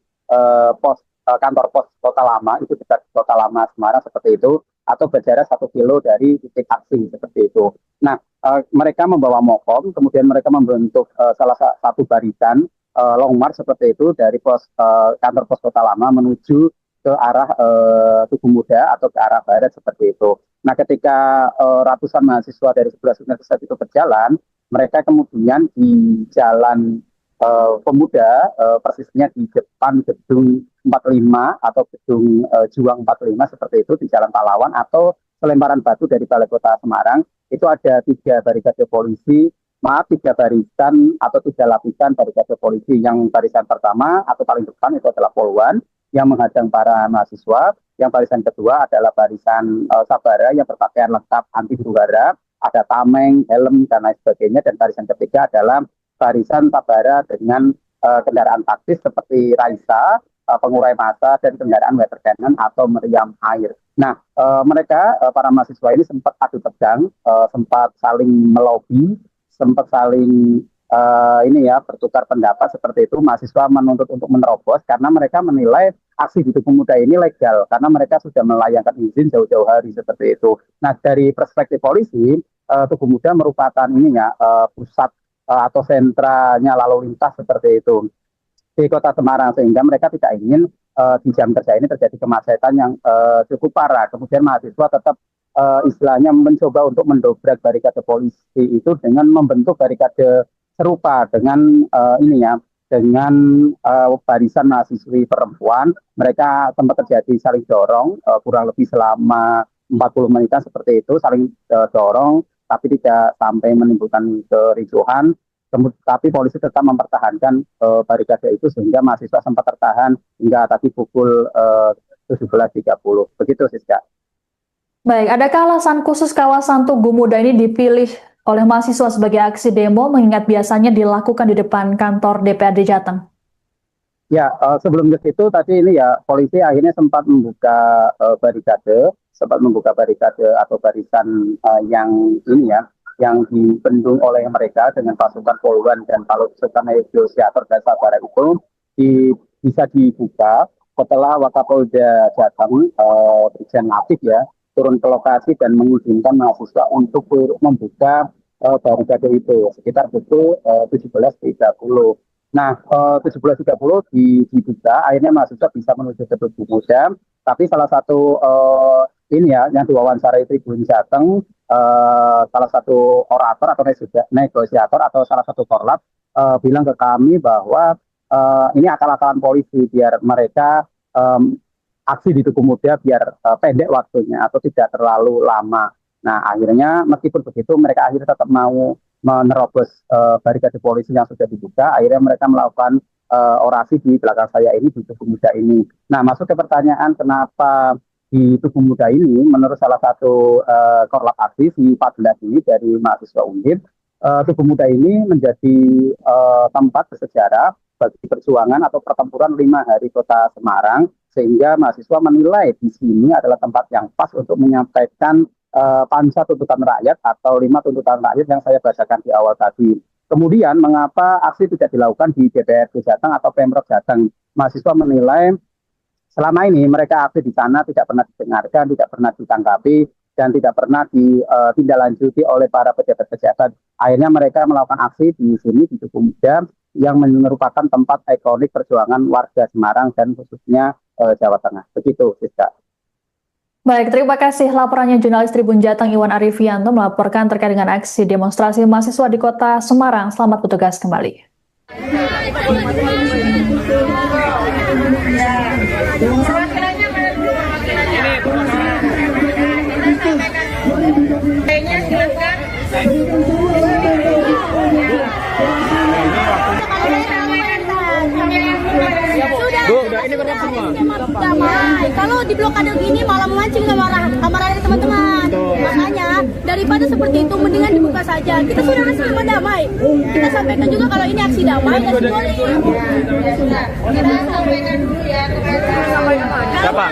kantor pos Kota Lama, itu dekat Kota Lama Semarang seperti itu, atau berjarak 1 kilo dari titik aksi seperti itu. Nah, mereka membawa mokom, kemudian mereka membentuk salah satu barisan long march seperti itu dari kantor pos Kota Lama menuju ke arah Tugu Muda atau ke arah barat seperti itu. Nah, ketika ratusan mahasiswa dari 11 universitas itu berjalan, mereka kemudian di Jalan Pemuda, persisnya di depan gedung 45 atau gedung Juang 45 seperti itu di Jalan Pahlawan atau selemparan batu dari Balai Kota Semarang, itu ada 3 barikade polisi, 3 barisan atau 3 lapisan barikade polisi. Yang barisan pertama atau paling depan itu adalah Polwan yang menghadang para mahasiswa. Yang barisan kedua adalah barisan Sabara yang berpakaian lengkap anti huru hara, ada tameng, helm dan lain sebagainya. Dan barisan ketiga adalah barisan Sabara dengan kendaraan taktis seperti Raisa, pengurai massa dan kendaraan water cannon atau meriam air. Nah, mereka para mahasiswa ini sempat adu tegang, sempat saling melobi, sempat saling bertukar pendapat seperti itu. Mahasiswa menuntut untuk menerobos karena mereka menilai aksi di Tugu Muda ini legal karena mereka sudah melayangkan izin jauh-jauh hari seperti itu. Nah, dari perspektif polisi, Tugu Muda merupakan pusat atau sentranya lalu lintas seperti itu di Kota Semarang, sehingga mereka tidak ingin di jam kerja ini terjadi kemacetan yang cukup parah. Kemudian mahasiswa tetap istilahnya mencoba untuk mendobrak barikade polisi itu dengan membentuk barikade serupa dengan dengan barisan mahasiswi perempuan. Mereka sempat terjadi saling dorong kurang lebih selama 40 menitan seperti itu, saling dorong tapi tidak sampai menimbulkan kericuhan. Tapi polisi tetap mempertahankan barikade itu sehingga mahasiswa sempat tertahan hingga tadi pukul 17.30. Begitu, Siska. Baik, adakah alasan khusus kawasan Tugu Muda ini dipilih oleh mahasiswa sebagai aksi demo mengingat biasanya dilakukan di depan kantor DPRD Jateng? Ya, sebelum ke situ tadi polisi akhirnya sempat membuka barikade atau barisan yang dibendung oleh mereka dengan pasukan Polwan dan pasukan negosiator dan sabar itu bisa dibuka setelah Wakapolda Jateng Brigjen Latif turun ke lokasi dan mengizinkan mahasiswa untuk membuka barikade itu sekitar pukul 17.30. Nah, 17.30 dibuka, akhirnya mahasiswa bisa menuju ke Tugu Muda. Tapi salah satu yang diwawancarai Tribun Jateng, salah satu orator atau negosiator atau salah satu korlap bilang ke kami bahwa ini akal-akalan polisi biar mereka aksi di Tugu Muda biar pendek waktunya atau tidak terlalu lama. Nah, akhirnya meskipun begitu mereka akhirnya tetap mau menerobos barikade polisi yang sudah dibuka. Akhirnya mereka melakukan orasi di belakang saya ini di Tugu Muda ini. Nah, masuk ke pertanyaan kenapa di Tugu Muda ini, menurut salah satu korlap aksi si 14 ini dari mahasiswa Undip, Tugu Muda ini menjadi tempat bersejarah bagi perjuangan atau pertempuran 5 hari Kota Semarang, sehingga mahasiswa menilai di sini adalah tempat yang pas untuk menyampaikan panca tuntutan rakyat atau 5 tuntutan rakyat yang saya bacakan di awal tadi. Kemudian mengapa aksi tidak dilakukan di DPRD Jateng atau Pemprov Jateng? Mahasiswa menilai selama ini mereka aksi di sana tidak pernah didengarkan, tidak pernah ditanggapi, dan tidak pernah ditindaklanjuti oleh para pejabat-pejabat. Akhirnya mereka melakukan aksi di sini di Tugu Muda yang merupakan tempat ikonik perjuangan warga Semarang dan khususnya Jawa Tengah. Begitu, Siska. Baik, terima kasih laporannya jurnalis Tribun Jateng Iwan Arifianto melaporkan terkait dengan aksi demonstrasi mahasiswa di Kota Semarang. Selamat bertugas kembali. Sudah, ini berat semua. Damai. Kalau di blokade gini malah memancing amarah dari teman-teman. Makanya daripada seperti itu mendingan dibuka saja. Kita sudah sama damai. Kita sampaikan juga kalau ini aksi damai dan simbolis. Kita sampaikan dulu ya kepada Siapa?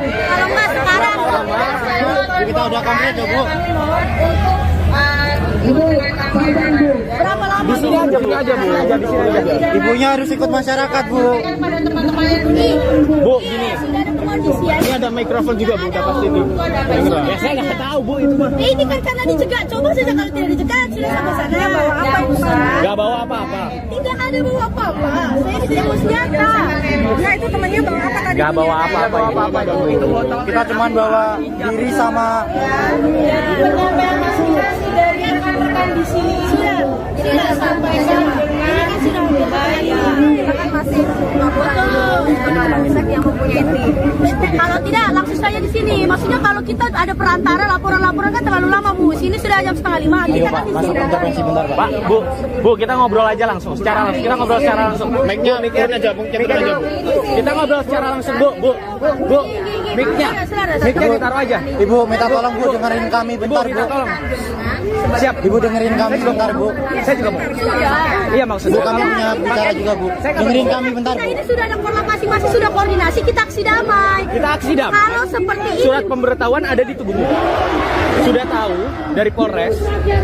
Kalau nggak sekarang. Kita udah komplit ya, Bu. Berapa lama? Di sini aja, Bu. Di sini aja. Ibunya harus ikut masyarakat, Bu. Bu, gini. Sudah ada kondisi ya. Ini ada mikrofon juga, Bu. Udah pasti di. Ya, saya nggak tahu, Bu, itu mah. Ini kan karena dicegat. Coba saja kalau tidak dicegat, sudah sampai sana. Bawa apa, Bu? Nggak bawa apa-apa. Tidak ada bawa apa-apa. Saya tidak bawa senjata. Ya, itu temannya bawa apa tadi? Nggak bawa apa-apa. Itu botol. Kita cuma bawa diri sama di sini sudah sampai sana. Ini kan sudah berbahaya. Kita kan masih laporan yang mempunyai tim. Kalau tidak langsung saja di sini. Maksudnya kalau kita ada perantara laporan kan terlalu lama, Bu. Sini sudah jam 4:30. Kita kan di sini. Pak, Bu, kita ngobrol aja langsung secara langsung. Kita ngobrol secara langsung. Mic-nya aja, Bu. Kita ngobrol secara langsung, Bu. Mic-nya ditaruh aja. Ibu, minta tolong, Bu, dengerin kami bentar, Bu. Minta tolong. Siap. Ibu dengerin kami bentar, Bu. Saya juga mau. Iya maksudnya. Bu, kami punya bicara juga, Bu. Dengerin kami bentar, Kita Bu. ini sudah ada pola masing-masing, sudah koordinasi, kita aksi damai. Kita aksi damai. Kalau seperti ini, Surat pemberitahuan ada di tubuhmu. Sudah tahu dari Polres,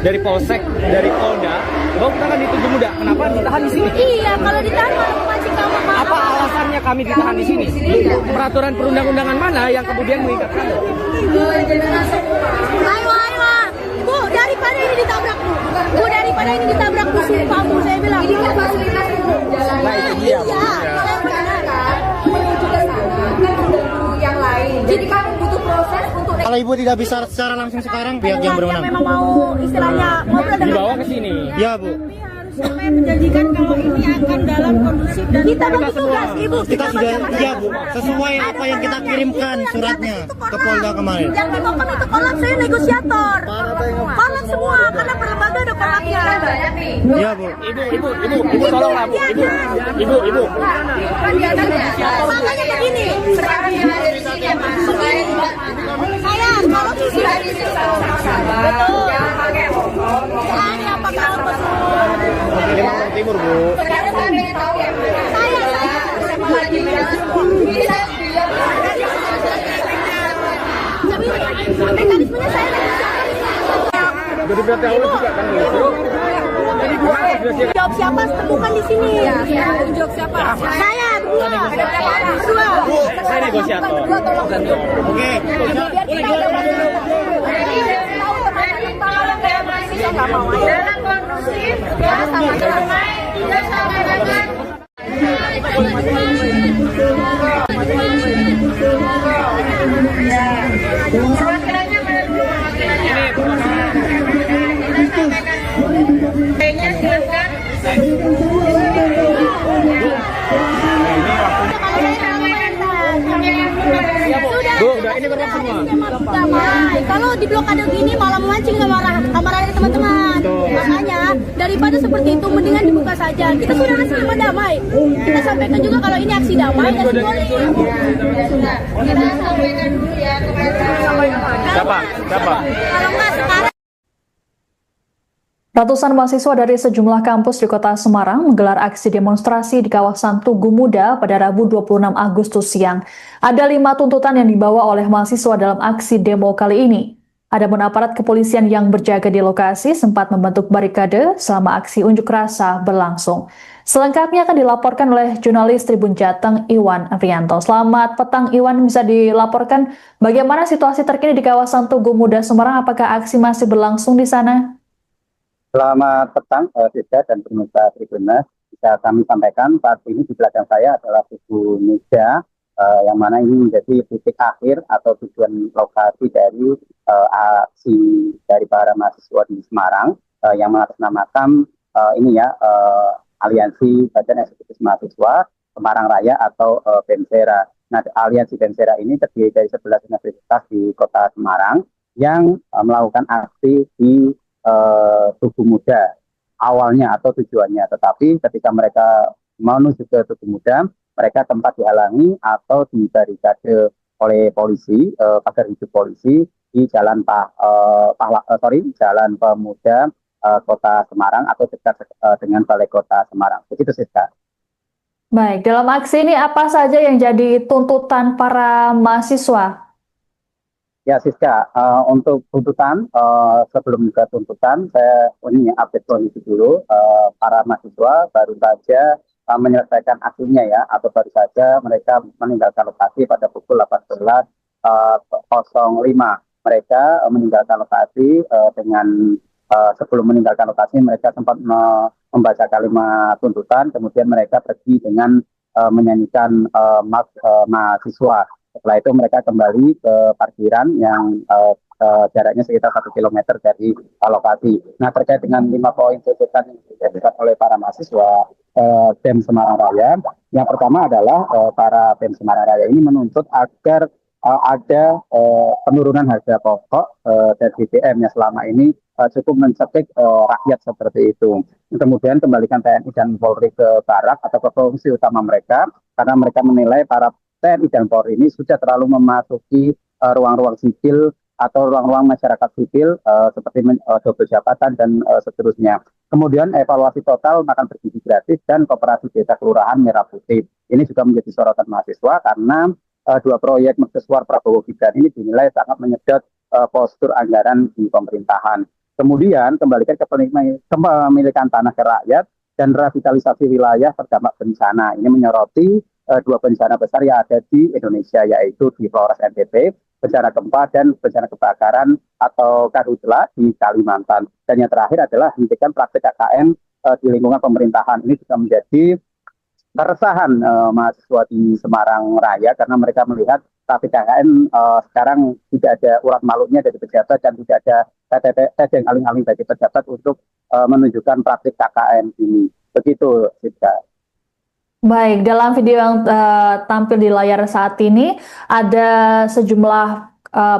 dari Polsek, dari Polda bahwa kita akan dituduh muda. Kenapa ditahan di sini? iya, kalau ditahan malah memancing kemarah. Apa alasannya kami ditahan di sini? Peraturan perundang-undangan mana yang kemudian mengikat kami? Ayo, ayo, Bu, daripada ini ditabrak, Bu. Bu, daripada ini ditabrak, Bu, sumpah, Bu, saya bilang. Ini kan fasilitas umum jalan. Nah, itu dia, Bu. Kalau benar menuju ke sana kan udah nunggu yang lain. Jadi kamu butuh proses untuk Kalau Ibu tidak bisa secara langsung sekarang, pihak yang berwenang. memang mau istilahnya ngobrol dengan Dibawa ke sini. Ya, Bu. supaya menjanjikan kalau ini akan dalam kondusif dan kita bagi tugas, Ibu. Kita sudah, ya, Bu. Sesuai apa yang kita kirimkan suratnya ke Polda kemarin. Yang dimakan itu kolab, saya negosiator. Kolab semua, karena per lembaga ada kolabnya. Ya, Bu. Ibu, tolonglah Bu. Ibu. Makanya begini. Saya kalau sudah betul. Ini apakah untuk Ini Bang Timur, Bu. sekarang saya pengen tahu ya. mekanismenya saya Jadi berarti awal juga kan gitu. jawab siapa temukan di sini. Jawab siapa? Saya berdua. Saya negosiator. Oke. Dalam kondusif, ya sama damai, tidak sama dengan perwakilannya mana dulu perwakilannya? Kayaknya silakan. Bu, udah ini berapa semua? Damai. Kalau di blokade gini malah memancing kemarah dari teman-teman. Makanya daripada seperti itu mendingan dibuka saja. Kita sudah aksi damai. Kita sampaikan juga kalau ini aksi damai dan simbolik. Kita sampaikan dulu ya kepada Siapa? Kalau enggak sekarang Ratusan mahasiswa dari sejumlah kampus di kota Semarang menggelar aksi demonstrasi di kawasan Tugu Muda pada Rabu 26 Agustus siang. Ada 5 tuntutan yang dibawa oleh mahasiswa dalam aksi demo kali ini. Adapun aparat kepolisian yang berjaga di lokasi sempat membentuk barikade selama aksi unjuk rasa berlangsung. Selengkapnya akan dilaporkan oleh jurnalis Tribun Jateng Iwan Afrianto. Selamat petang Iwan, bisa dilaporkan bagaimana situasi terkini di kawasan Tugu Muda Semarang? Apakah aksi masih berlangsung di sana? Selamat petang, Rizka dan pemirsa Tribunnews. Bisa kami sampaikan saat ini di belakang saya adalah Tugu Muda, yang mana ini menjadi titik akhir atau tujuan lokasi dari aksi dari para mahasiswa di Semarang yang mengatasnamakan Aliansi Badan Eksekutif Mahasiswa Semarang Raya atau BEMSERA. Nah, Aliansi BEMSERA ini terdiri dari 11 universitas di kota Semarang yang melakukan aksi di Tugu Muda awalnya atau tujuannya, tetapi ketika mereka menuju ke Tugu Muda, mereka tempat dihalangi atau dibarikade oleh polisi, pagar hijau polisi di Jalan Jalan Pemuda Kota Semarang atau dekat dengan Balai Kota Semarang. Begitu sih, Kak. Baik, dalam aksi ini apa saja yang jadi tuntutan para mahasiswa? Ya, Siska, untuk tuntutan, sebelum ke tuntutan, saya update kondisi dulu. Para mahasiswa baru saja menyelesaikan aksinya ya, atau baru saja mereka meninggalkan lokasi pada pukul 18.05. Mereka meninggalkan lokasi dengan sebelum meninggalkan lokasi mereka sempat membaca kalimat tuntutan, kemudian mereka pergi dengan menyanyikan mahasiswa. Setelah itu mereka kembali ke parkiran yang jaraknya sekitar 1 km dari lokasi. Nah, terkait dengan 5 poin tuntutan yang disampaikan oleh para mahasiswa BEM Semarang Raya, yang pertama adalah para BEM Semarang Raya ini menuntut agar ada penurunan harga pokok dari BBM yang selama ini cukup mencekik rakyat seperti itu. Kemudian kembalikan TNI dan Polri ke barak atau ke fungsi utama mereka, karena mereka menilai para TNI dan Polri ini sudah terlalu memasuki ruang-ruang sipil atau ruang-ruang masyarakat sipil seperti double jabatan dan seterusnya. Kemudian evaluasi total makan bergizi gratis dan koperasi desa kelurahan Merah Putih. Ini juga menjadi sorotan mahasiswa karena dua proyek mercusuar Prabowo Gibran ini dinilai sangat menyedot postur anggaran di pemerintahan. Kemudian kembalikan ke kepemilikan tanah ke rakyat dan revitalisasi wilayah terdampak bencana. Ini menyoroti dua bencana besar yang ada di Indonesia, yaitu di Flores NTB, bencana gempa dan bencana kebakaran atau karhutla di Kalimantan. Dan yang terakhir adalah hentikan praktik KKN di lingkungan pemerintahan. Ini juga menjadi keresahan mahasiswa di Semarang Raya karena mereka melihat praktik KKN sekarang tidak ada urat malutnya dari pejabat dan tidak ada yang aling-aling bagi pejabat untuk menunjukkan praktik KKN ini. Begitu, Sidka. Baik, dalam video yang tampil di layar saat ini ada sejumlah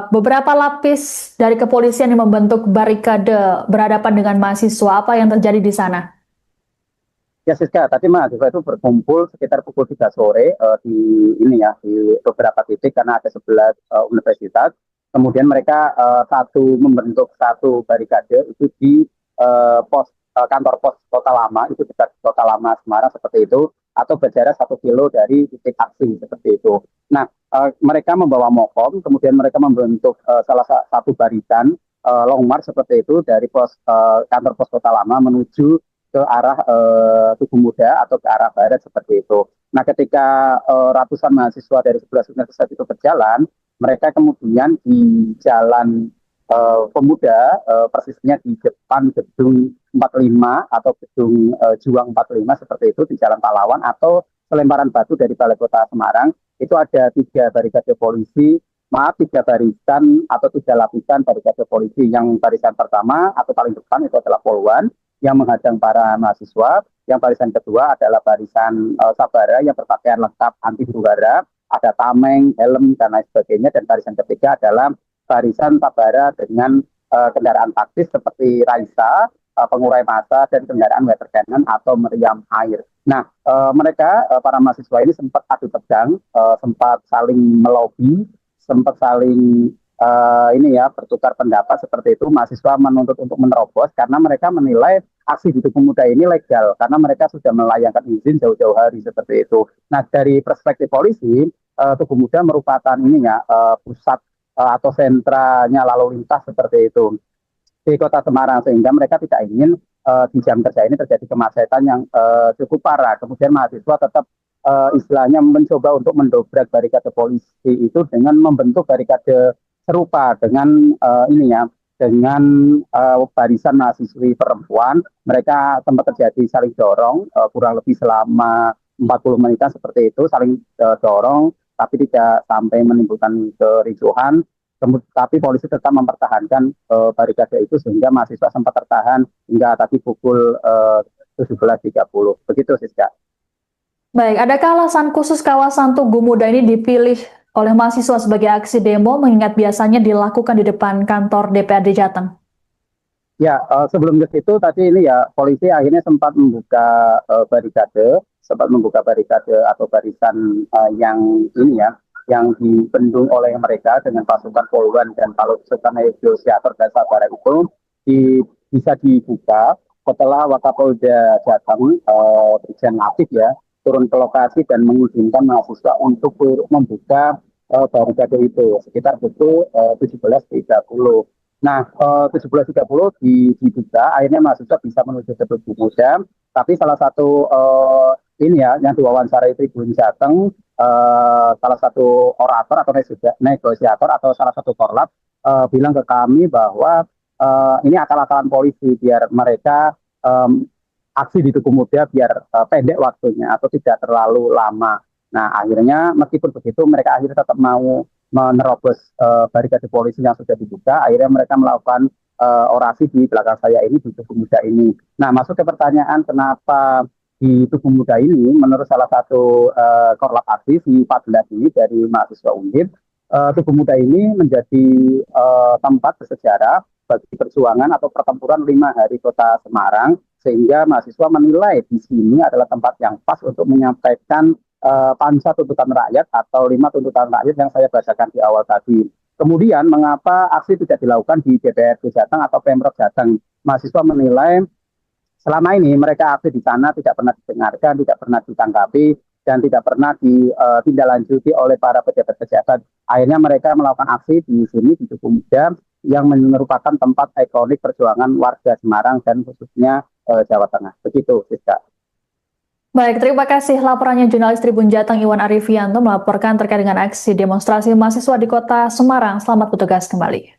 beberapa lapis dari kepolisian yang membentuk barikade berhadapan dengan mahasiswa. Apa yang terjadi di sana? Ya, Siska, tadi mahasiswa itu berkumpul sekitar pukul 3 sore di beberapa titik karena ada 11 universitas. Kemudian mereka membentuk satu barikade itu di kantor pos Kota Lama, itu dekat Kota Lama Semarang seperti itu, atau berjarak 1 kilo dari titik aksi seperti itu. Nah, mereka membawa mokom, kemudian mereka membentuk salah satu barisan long march seperti itu dari kantor pos Kota Lama menuju ke arah Tugu Muda atau ke arah barat seperti itu. Nah, ketika ratusan mahasiswa dari 11 universitas itu berjalan, mereka kemudian di Jalan Pemuda, persisnya di depan gedung 45 atau gedung Juang 45 seperti itu di Jalan Pahlawan atau selemparan batu dari Balai Kota Semarang, itu ada 3 barikade polisi, 3 barisan atau 3 lapisan barikade polisi. Yang barisan pertama atau paling depan itu adalah Polwan yang menghadang para mahasiswa. Yang barisan kedua adalah barisan Sabara yang berpakaian lengkap anti huru hara, ada tameng, helm, dan lain sebagainya. Dan barisan ketiga adalah barisan Sabara dengan kendaraan taktis seperti Raisa, pengurai massa, dan kendaraan water cannon atau meriam air. Nah, mereka, para mahasiswa ini sempat adu pedang, sempat saling melobi, sempat saling bertukar pendapat seperti itu. Mahasiswa menuntut untuk menerobos karena mereka menilai aksi di Tugu Muda ini legal karena mereka sudah melayangkan izin jauh-jauh hari seperti itu. Nah, dari perspektif polisi, Tugu Muda merupakan pusat atau sentranya lalu lintas seperti itu di Kota Semarang, sehingga mereka tidak ingin di jam kerja ini terjadi kemacetan yang cukup parah. Kemudian mahasiswa tetap istilahnya mencoba untuk mendobrak barikade polisi itu dengan membentuk barikade serupa dengan dengan barisan mahasiswi perempuan. Mereka sempat terjadi saling dorong kurang lebih selama 40 menitan seperti itu, saling dorong tapi tidak sampai menimbulkan kericuhan. Tapi polisi tetap mempertahankan barikade itu sehingga mahasiswa sempat tertahan hingga tadi pukul 17.30. Begitu, Siska. Baik, adakah alasan khusus kawasan Tugu Muda ini dipilih oleh mahasiswa sebagai aksi demo mengingat biasanya dilakukan di depan kantor DPRD Jateng? Ya, sebelum ke situ tadi polisi akhirnya sempat membuka barikade atau barisan yang dibendung oleh mereka dengan pasukan Polwan dan pasukan negosiator dan Sabara itu bisa dibuka setelah Wakapolda Jateng Brigjen Latif turun ke lokasi dan mengizinkan mahasiswa untuk membuka barikade itu sekitar pukul 17.30. Nah, 17.30 dibuka, akhirnya mahasiswa bisa menuju ke Tugu Muda. Tapi salah satu yang diwawancarai Tribun Jateng, salah satu orator atau negosiator atau salah satu korlap bilang ke kami bahwa ini akal-akalan polisi biar mereka aksi di Tugu Muda biar pendek waktunya atau tidak terlalu lama. Nah, akhirnya meskipun begitu mereka akhirnya tetap mau menerobos barikade polisi yang sudah dibuka. Akhirnya mereka melakukan orasi di belakang saya ini di Tugu Muda ini. Nah, masuk ke pertanyaan kenapa di Tugu Muda ini, menurut salah satu korlap aksi di 14 ini dari mahasiswa Undip, Tugu Muda ini menjadi tempat bersejarah bagi perjuangan atau pertempuran 5 hari Kota Semarang, sehingga mahasiswa menilai di sini adalah tempat yang pas untuk menyampaikan panca tuntutan rakyat atau 5 tuntutan rakyat yang saya bacakan di awal tadi. Kemudian mengapa aksi tidak dilakukan di DPRD Jateng atau Pemprov Jateng? Mahasiswa menilai selama ini mereka aksi di sana tidak pernah didengarkan, tidak pernah ditanggapi, dan tidak pernah ditindaklanjuti oleh para pejabat kesehatan. Akhirnya mereka melakukan aksi di sini di Tugu Muda yang merupakan tempat ikonik perjuangan warga Semarang dan khususnya Jawa Tengah. Begitu, Siska. Baik, terima kasih laporannya jurnalis Tribun Jateng Iwan Arifianto melaporkan terkait dengan aksi demonstrasi mahasiswa di Kota Semarang. Selamat bertugas kembali.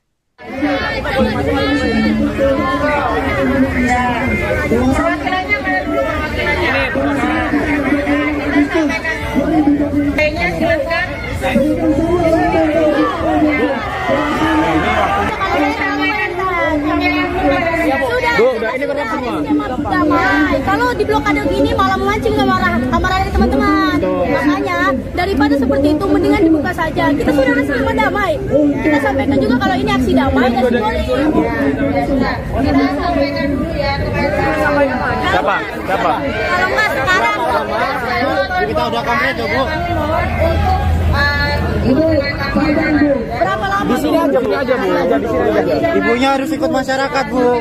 Ini benar semua. Damai. Kalau di blokade gini malah memancing kemarahan teman-teman. Makanya daripada seperti itu mendingan dibuka saja. Kita sudah sama damai. Kita sampaikan juga kalau ini aksi damai dan simbolis. Kita sampaikan dulu ya kepada Siapa? Kalau nggak sekarang. Kita udah komplit ya, Bu. Berapa lama? Di sini aja, Bu. Di sini aja. Ibunya harus ikut masyarakat, Bu.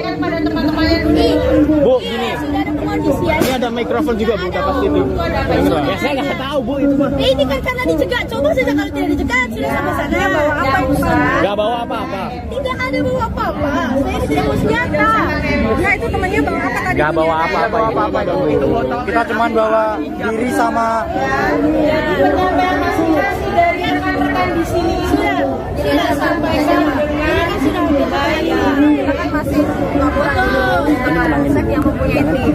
Bu, gini. Sudah ada kondisi ya. Ini ada mikrofon juga, Bu, dapat itu. Ya, saya nggak tahu, Bu, itu mah. Ini kan karena dicegat. Coba saja kalau tidak dicegat sudah sampai sana. Bawa apa Ustaz? Nggak bawa apa-apa. Tidak ada bawa apa-apa. Saya tidak bawa senjata. Ya itu temannya bawa apa tadi? Nggak bawa apa-apa. Kita cuma bawa diri sama Penyampaian aspirasi dari rekan-rekan di sini sudah sampaikan. Ini kan sudah berbahaya. kita kan masih polsek yang mempunyai tim.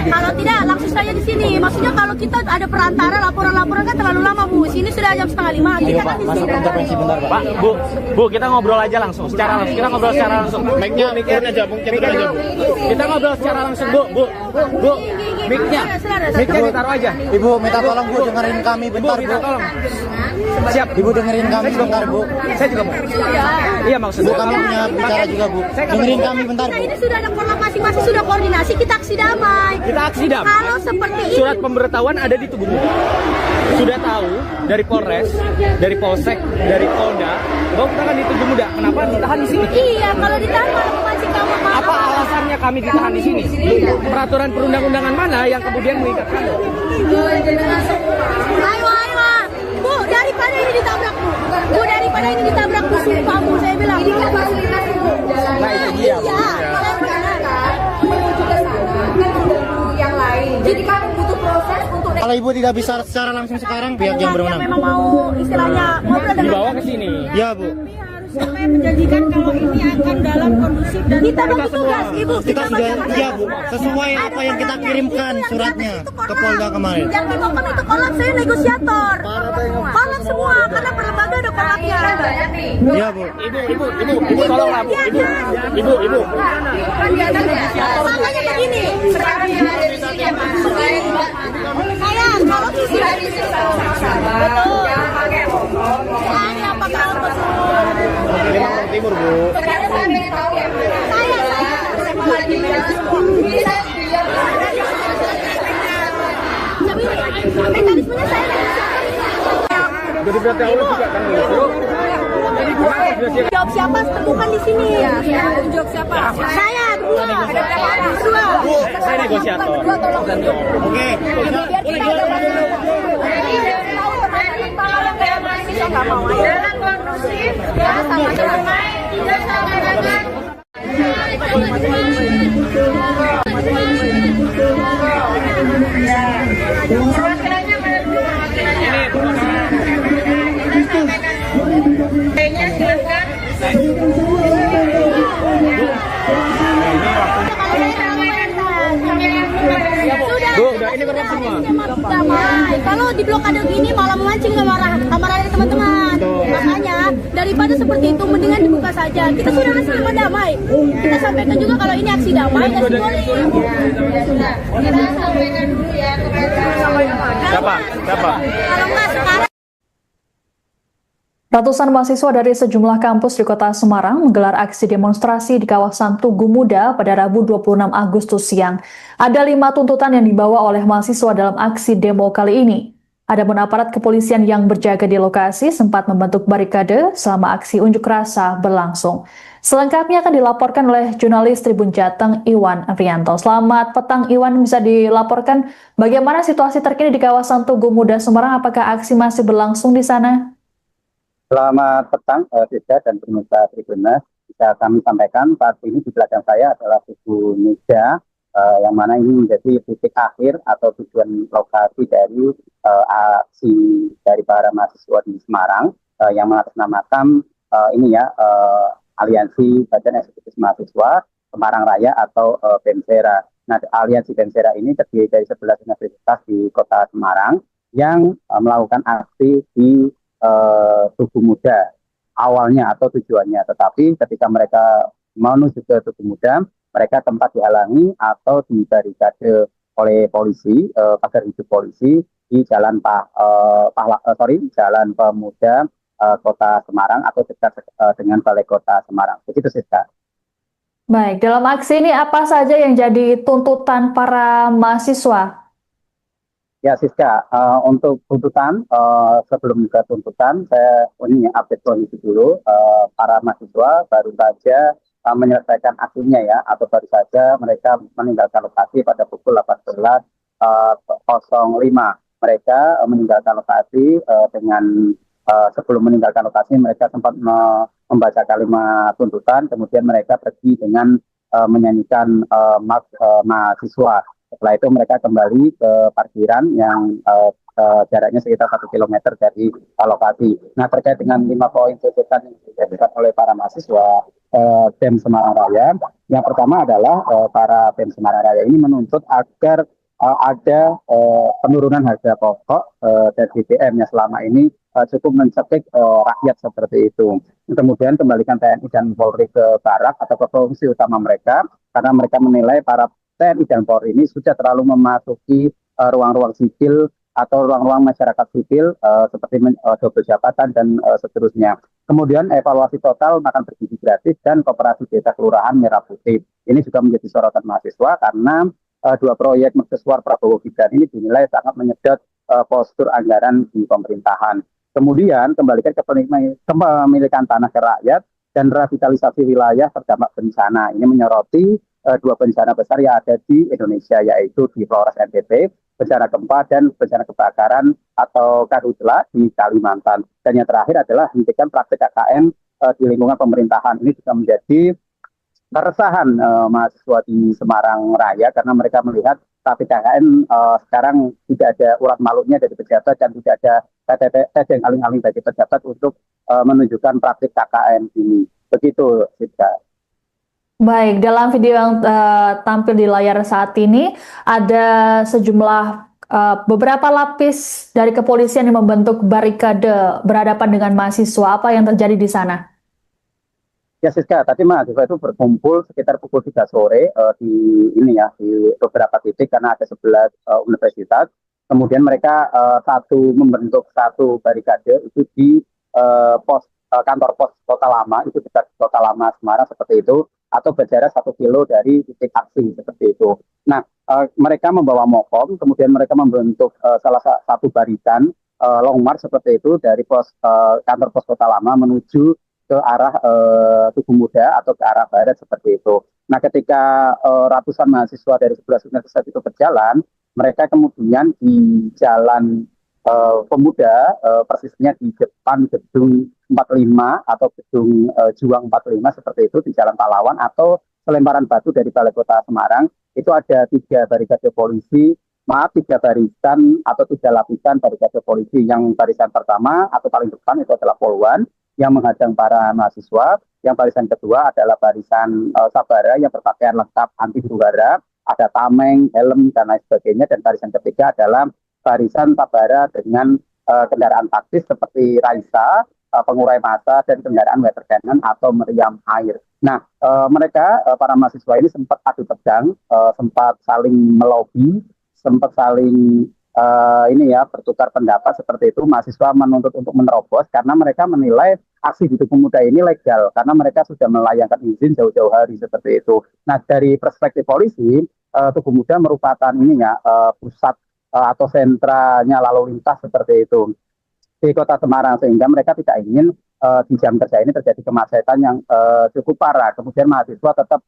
Kalau tidak langsung saja di sini. Maksudnya kalau kita ada perantara laporan-laporan kan terlalu lama Bu. Sini sudah jam 4:30. Kita kan di sini. Pak, Bu, kita ngobrol aja langsung. Kita ngobrol secara langsung. Mic-nya aja, mungkin aja, Bu. Kita ngobrol secara langsung, Bu. Mic-nya ditaruh aja. Ibu, minta tolong Bu dengerin kami bentar, Bu. Tolong. Siap. Ibu dengerin kami bentar, Bu. Saya juga mau. Iya, maksudnya. Bu, kami punya bicara juga, Bu. Dengerin kami bentar, Nah, Bu. ini sudah ada kolam masing-masing sudah koordinasi. Kita aksi damai. Kita aksi damai. Kalau seperti ini. Surat pemberitahuan ada di Tugu Muda. Sudah tahu dari Polres, dari Polsek, dari Polda bahwa kita kan di Tugu Muda. Kenapa ditahan di sini? Iya, kalau ditahan malah memancing kamu. Apa alasannya kami ditahan di sini? Peraturan perundang-undangan mana yang kemudian mengikat kami? Ayo. Bu, daripada ini ditabrak, Bu. Bu, daripada ini ditabrak, Bu. Sumpah, Bu, saya bilang. Ini kan fasilitas umum jalan. Nah, itu dia. Iya. Menuju ke sana kan udah yang lain. Jadi kami butuh proses untuk Kalau Ibu tidak bisa secara langsung sekarang, pihak yang berwenang. Memang mau istilahnya ngobrol dengan Dibawa ke sini. Ya, Bu. sampai menjanjikan kalau ini akan dalam kondusif dan kita bagi tugas, Ibu. Kita sudah, iya, Bu. Sesuai apa yang kita kirimkan suratnya ke Polda kemarin. Yang dimakan itu kolab, saya negosiator. Kolab semua, karena per lembaga ada kolabnya. Iya, Bu. Ibu tolonglah, Bu. Ibu. Makanya begini. Saya kalau di sini betul. Ini apa kalau Timur, Bu. mekanismenya saya Jadi berarti Allah juga kan gitu. jawab siapa temukan di sini. Jawab siapa? Saya berdua. Saya negosiator. Oke. Jalan kondusif, ya sama damai, tidak sama Udah ini benar semua. Damai. Kalau di blokade gini malah memancing kemarahan teman-teman. Makanya daripada seperti itu mendingan dibuka saja. Kita sudah sama damai. Kita sampaikan juga kalau ini aksi damai dan simbolis. Kita sampaikan dulu ya kepada Siapa? Kalau nggak sekarang. Ratusan mahasiswa dari sejumlah kampus di Kota Semarang menggelar aksi demonstrasi di kawasan Tugu Muda pada Rabu 26 Agustus siang. Ada 5 tuntutan yang dibawa oleh mahasiswa dalam aksi demo kali ini. Adapun aparat kepolisian yang berjaga di lokasi sempat membentuk barikade selama aksi unjuk rasa berlangsung. Selengkapnya akan dilaporkan oleh jurnalis Tribun Jateng Iwan Afrianto. Selamat petang Iwan, bisa dilaporkan bagaimana situasi terkini di kawasan Tugu Muda Semarang? Apakah aksi masih berlangsung di sana? Selamat petang, Rizka dan pemirsa Tribunnews. Bisa kami sampaikan saat ini di belakang saya adalah Tugu Muda, yang mana ini menjadi titik akhir atau tujuan lokasi dari aksi dari para mahasiswa di Semarang yang mengatasnamakan Aliansi Badan Eksekutif Mahasiswa Semarang Raya atau BEMSERA. Nah, Aliansi BEMSERA ini terdiri dari 11 universitas di Kota Semarang yang melakukan aksi di Tugu Muda awalnya atau tujuannya, tetapi ketika mereka menuju ke Tugu Muda, mereka tempat dihalangi atau dibarikade oleh polisi, pagar hijau polisi di Jalan Jalan Pemuda Kota Semarang atau dekat dengan Balai Kota Semarang. Begitu sih, Kak. Baik, dalam aksi ini apa saja yang jadi tuntutan para mahasiswa? Ya, Siska, untuk tuntutan, sebelum ke tuntutan, saya update kondisi dulu. Para mahasiswa baru saja menyelesaikan aksinya ya, atau baru saja mereka meninggalkan lokasi pada pukul 18.05. Mereka meninggalkan lokasi dengan sebelum meninggalkan lokasi mereka sempat membaca kalimat tuntutan, kemudian mereka pergi dengan menyanyikan mahasiswa. Setelah itu mereka kembali ke parkiran yang jaraknya sekitar 1 kilometer dari lokasi. Nah, terkait dengan 5 poin tuntutan yang diajukan oleh para mahasiswa BEM Semarang Raya, yang pertama adalah para BEM Semarang Raya ini menuntut agar ada penurunan harga pokok dan BBM yang selama ini cukup mencekik rakyat seperti itu. Kemudian kembalikan TNI dan Polri ke barak atau ke fungsi utama mereka, karena mereka menilai para TNI dan Polri ini sudah terlalu memasuki ruang-ruang sipil atau ruang-ruang masyarakat sipil seperti double jabatan dan seterusnya. Kemudian evaluasi total makan bergizi gratis dan koperasi desa kelurahan Merah Putih. Ini juga menjadi sorotan mahasiswa karena 2 proyek mercusuar Prabowo Gibran ini dinilai sangat menyedot postur anggaran di pemerintahan. Kemudian kembalikan ke kepemilikan tanah ke rakyat dan revitalisasi wilayah terdampak bencana. Ini menyoroti 2 bencana besar yang ada di Indonesia, yaitu di Flores NTB, bencana gempa dan bencana kebakaran atau karhutla di Kalimantan. Dan yang terakhir adalah hentikan praktik KKN di lingkungan pemerintahan. Ini juga menjadi keresahan mahasiswa di Semarang Raya karena mereka melihat praktik KKN sekarang tidak ada urat malutnya dari pejabat dan tidak ada tes yang aling-aling bagi pejabat untuk menunjukkan praktik KKN ini. Begitu, Sidka. Baik, dalam video yang tampil di layar saat ini ada sejumlah beberapa lapis dari kepolisian yang membentuk barikade berhadapan dengan mahasiswa. Apa yang terjadi di sana? Ya, Siska, tadi mahasiswa itu berkumpul sekitar pukul 3 sore di beberapa titik karena ada 11 universitas. Kemudian mereka membentuk satu barikade itu di kantor pos Kota Lama, itu dekat Kota Lama Semarang seperti itu, atau berjarak 1 kilo dari titik aksi seperti itu. Nah, mereka membawa mokom, kemudian mereka membentuk salah satu barisan long march seperti itu dari kantor pos Kota Lama menuju ke arah Tugu Muda atau ke arah barat seperti itu. Nah, ketika ratusan mahasiswa dari 11 universitas itu berjalan, mereka kemudian di Jalan Pemuda, persisnya di depan gedung 45 atau gedung Juang 45 seperti itu di Jalan Pahlawan atau selemparan batu dari Balai Kota Semarang, itu ada 3 barikade polisi, 3 barisan atau 3 lapisan barikade polisi. Yang barisan pertama atau paling depan itu adalah Polwan yang menghadang para mahasiswa. Yang barisan kedua adalah barisan Sabara yang berpakaian lengkap anti huru hara, ada tameng, helm, dan lain sebagainya. Dan barisan ketiga adalah barisan Sabara dengan kendaraan taktis seperti Raisa, pengurai massa, dan kendaraan water cannon atau meriam air. Nah, mereka, para mahasiswa ini sempat adu tegang, sempat saling melobi, sempat saling bertukar pendapat seperti itu. Mahasiswa menuntut untuk menerobos karena mereka menilai aksi di Tugu Muda ini legal karena mereka sudah melayangkan izin jauh-jauh hari seperti itu. Nah, dari perspektif polisi, Tugu Muda merupakan pusat atau sentranya lalu lintas seperti itu di Kota Semarang, sehingga mereka tidak ingin di jam kerja ini terjadi kemacetan yang cukup parah. Kemudian mahasiswa tetap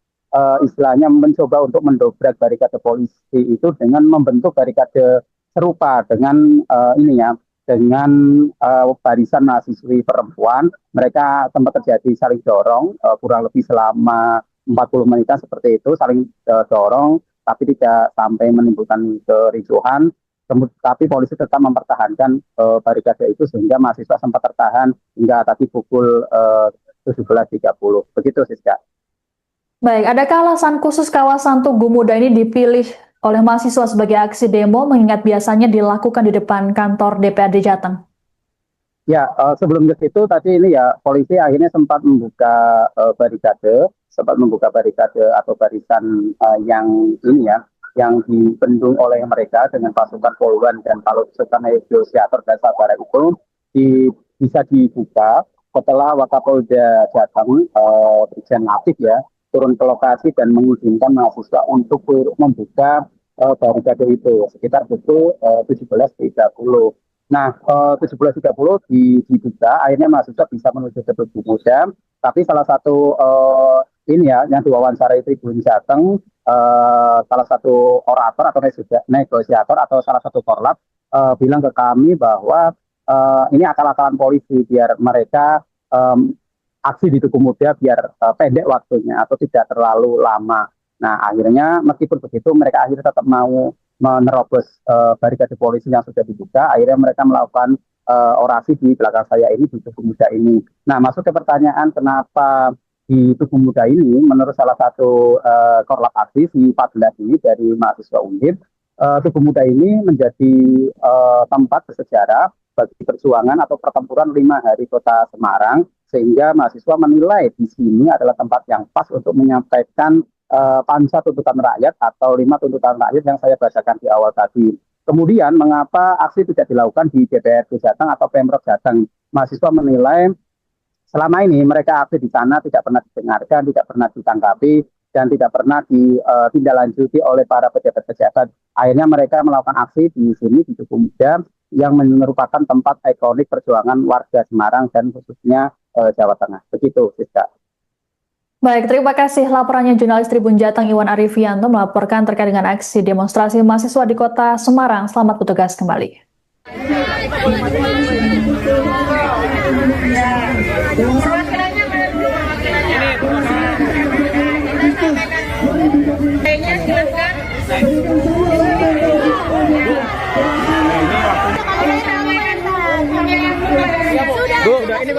istilahnya mencoba untuk mendobrak barikade polisi itu dengan membentuk barikade serupa dengan dengan barisan mahasiswi perempuan. Mereka sempat terjadi saling dorong kurang lebih selama 40 menitan seperti itu, saling dorong tapi tidak sampai menimbulkan kericuhan. Tapi polisi tetap mempertahankan barikade itu sehingga mahasiswa sempat tertahan hingga tadi pukul 17.30. Begitu, Siska. Baik, adakah alasan khusus kawasan Tugu Muda ini dipilih oleh mahasiswa sebagai aksi demo mengingat biasanya dilakukan di depan kantor DPRD Jateng? Ya, sebelum ke situ tadi ini ya polisi akhirnya sempat membuka barikade atau barisan yang dibendung oleh mereka dengan pasukan Polwan dan pasukan negosiator dan sabara itu bisa dibuka setelah Wakapolda Jateng Brigjen Latif ya turun ke lokasi dan mengizinkan mahasiswa untuk membuka barikade itu sekitar pukul 17.30. Nah, 17.30 dibuka, akhirnya mahasiswa bisa menuju ke Tugu Muda. Tapi salah satu yang diwawancarai Tribun Jateng, salah satu orator atau negosiator atau salah satu korlap bilang ke kami bahwa ini akal-akalan polisi biar mereka aksi di Tugu Muda biar pendek waktunya atau tidak terlalu lama. Nah, akhirnya meskipun begitu mereka akhirnya tetap mau menerobos barikade polisi yang sudah dibuka. Akhirnya mereka melakukan orasi di belakang saya ini di Tugu Muda ini. Nah, masuk ke pertanyaan kenapa di Tugu Muda ini, menurut salah satu korlap aksi si 14 ini dari mahasiswa Undip, Tugu Muda ini menjadi tempat bersejarah bagi perjuangan atau pertempuran 5 hari Kota Semarang, sehingga mahasiswa menilai di sini adalah tempat yang pas untuk menyampaikan panca tuntutan rakyat atau 5 tuntutan rakyat yang saya bacakan di awal tadi. Kemudian mengapa aksi tidak dilakukan di DPRD Jateng atau Pemprov Jateng? Mahasiswa menilai selama ini mereka aksi di sana tidak pernah didengarkan, tidak pernah ditanggapi, dan tidak pernah ditindaklanjuti oleh para pejabat-pejabat. Akhirnya mereka melakukan aksi di sini di Tugu Muda yang merupakan tempat ikonik perjuangan warga Semarang dan khususnya Jawa Tengah. Begitu, Siska. Baik, terima kasih laporannya jurnalis Tribun Jateng Iwan Arifianto melaporkan terkait dengan aksi demonstrasi mahasiswa di Kota Semarang. Selamat bertugas kembali. Ini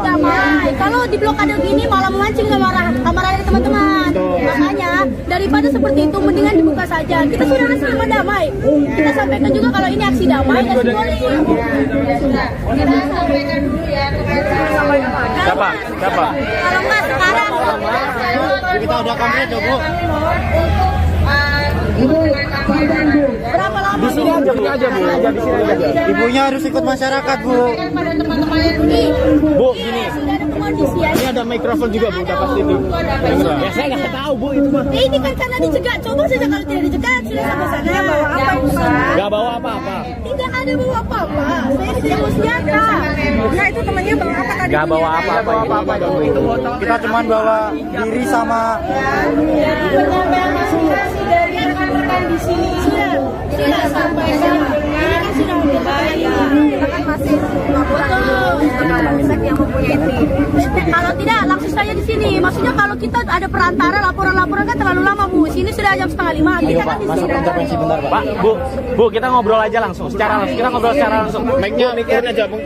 damai. Kalau di blokade gini malah memancing kemarahan teman-teman. Makanya daripada seperti itu mendingan dibuka saja. Kita sudah sama damai. Kita sampaikan juga kalau ini aksi damai dan simbolis. Kita sampaikan dulu ya kepada Siapa? Kalau enggak sekarang Kita udah komplit ya, Bu. berapa lama? Di sini aja, Bu. Di sini aja. Ibunya harus ikut masyarakat, Bu. Bu, gini. Sudah ada kondisi ya. Ini ada mikrofon juga, Bu. Udah pasti itu. Ya, saya nggak tahu, Bu, itu mah. Ini kan karena dicegat. Coba saja kalau tidak dicegat sudah sampai sana. Nggak bawa apa-apa. Tidak ada bawa apa-apa. Saya tidak mau senjata. Nah itu temannya bawa apa tadi? Nggak bawa apa-apa itu. Kita cuma bawa diri sama Penyampaian aspirasi dari rekan-rekan di sini sudah sampaikan. Ini kan sudah berbahaya. Kita kan masih yang mempunyai tim. Kalau tidak langsung saja di sini. Maksudnya kalau kita ada perantara laporan-laporan kan terlalu lama, Bu. Sini sudah jam 4:30. Kita kan di sini. intervensi bentar, Pak. Pak, Bu, kita ngobrol aja langsung, secara langsung. Kita ngobrol secara langsung. Mic-nya turun aja, Bu.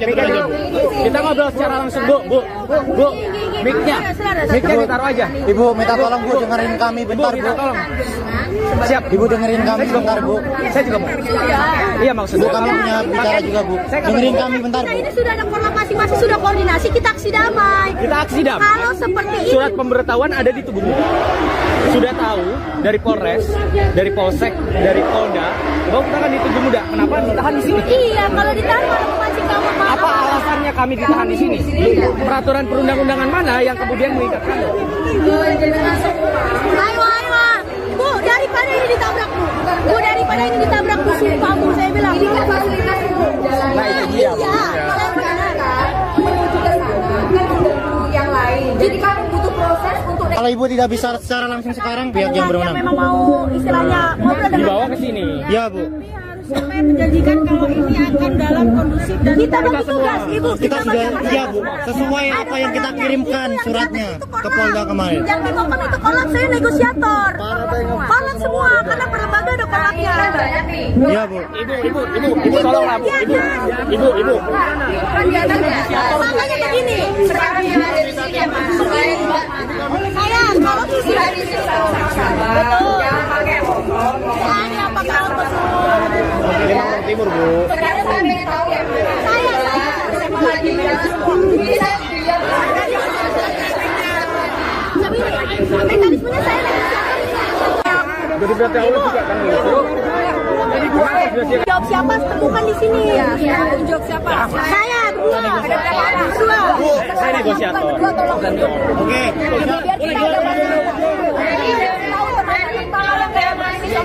Kita ngobrol secara langsung, Bu. Mic-nya ditaruh aja. Ibu minta tolong, Bu, dengerin kami bentar, Bu. Tolong. Siap. Ibu dengerin kami bentar, Bu. Saya juga mau. Iya, maksudnya. Bu, kami punya bicara juga, Bu. Dengerin kami bentar, Nah Bu. ini sudah ada korlap masing-masing, sudah koordinasi, kita aksi damai. Kita aksi damai. Kalau seperti ini, Surat pemberitahuan ada di Tugu Muda. Sudah tahu dari Polres, dari Polsek, dari Polda bahwa kita kan di Tugu Muda. Kenapa ditahan di sini? iya kalau ditahan malah memancing kamu. Apa alasannya kami ditahan di sini? Peraturan perundang-undangan mana yang kemudian mengikat kami? Ayo, Bu, daripada ini ditabrak bu. Bu daripada ini ditabrak bu, sumpah bu saya bilang. Ini kan fasilitas umum jalan. Nah, itu dia, Bu. Iya. Kan menuju ke sana kan sudah menunggu yang lain. Jadi kamu butuh proses untuk Kalau ibu tidak bisa secara langsung sekarang, pihak yang berwenang. Memang mau istilahnya ngobrol dengan Dibawa ke sini. Ya bu. sampai menjanjikan kalau ini akan dalam kondusif dan kita bagi tugas ibu Kita sudah, iya bu, sesuai apa yang kita kirimkan suratnya ke Polda kemarin. yang dimohon itu kolak saya negosiator kolak semua karena per lembaga ada kolaknya Iya bu. Ibu, tolonglah Bu, ibu. makanya begini saya kalau sudah sama-sama. Jangan pakai omong. saya apa kalau Ini orang timur Bu. Sekarang saya pengen tahu ya. Saya mengajukan bisa dilihat. mekanismenya saya Jadi berarti Allah juga kan jawab siapa temukan di sini Jawab siapa? saya berdua saya negosiator. Oke.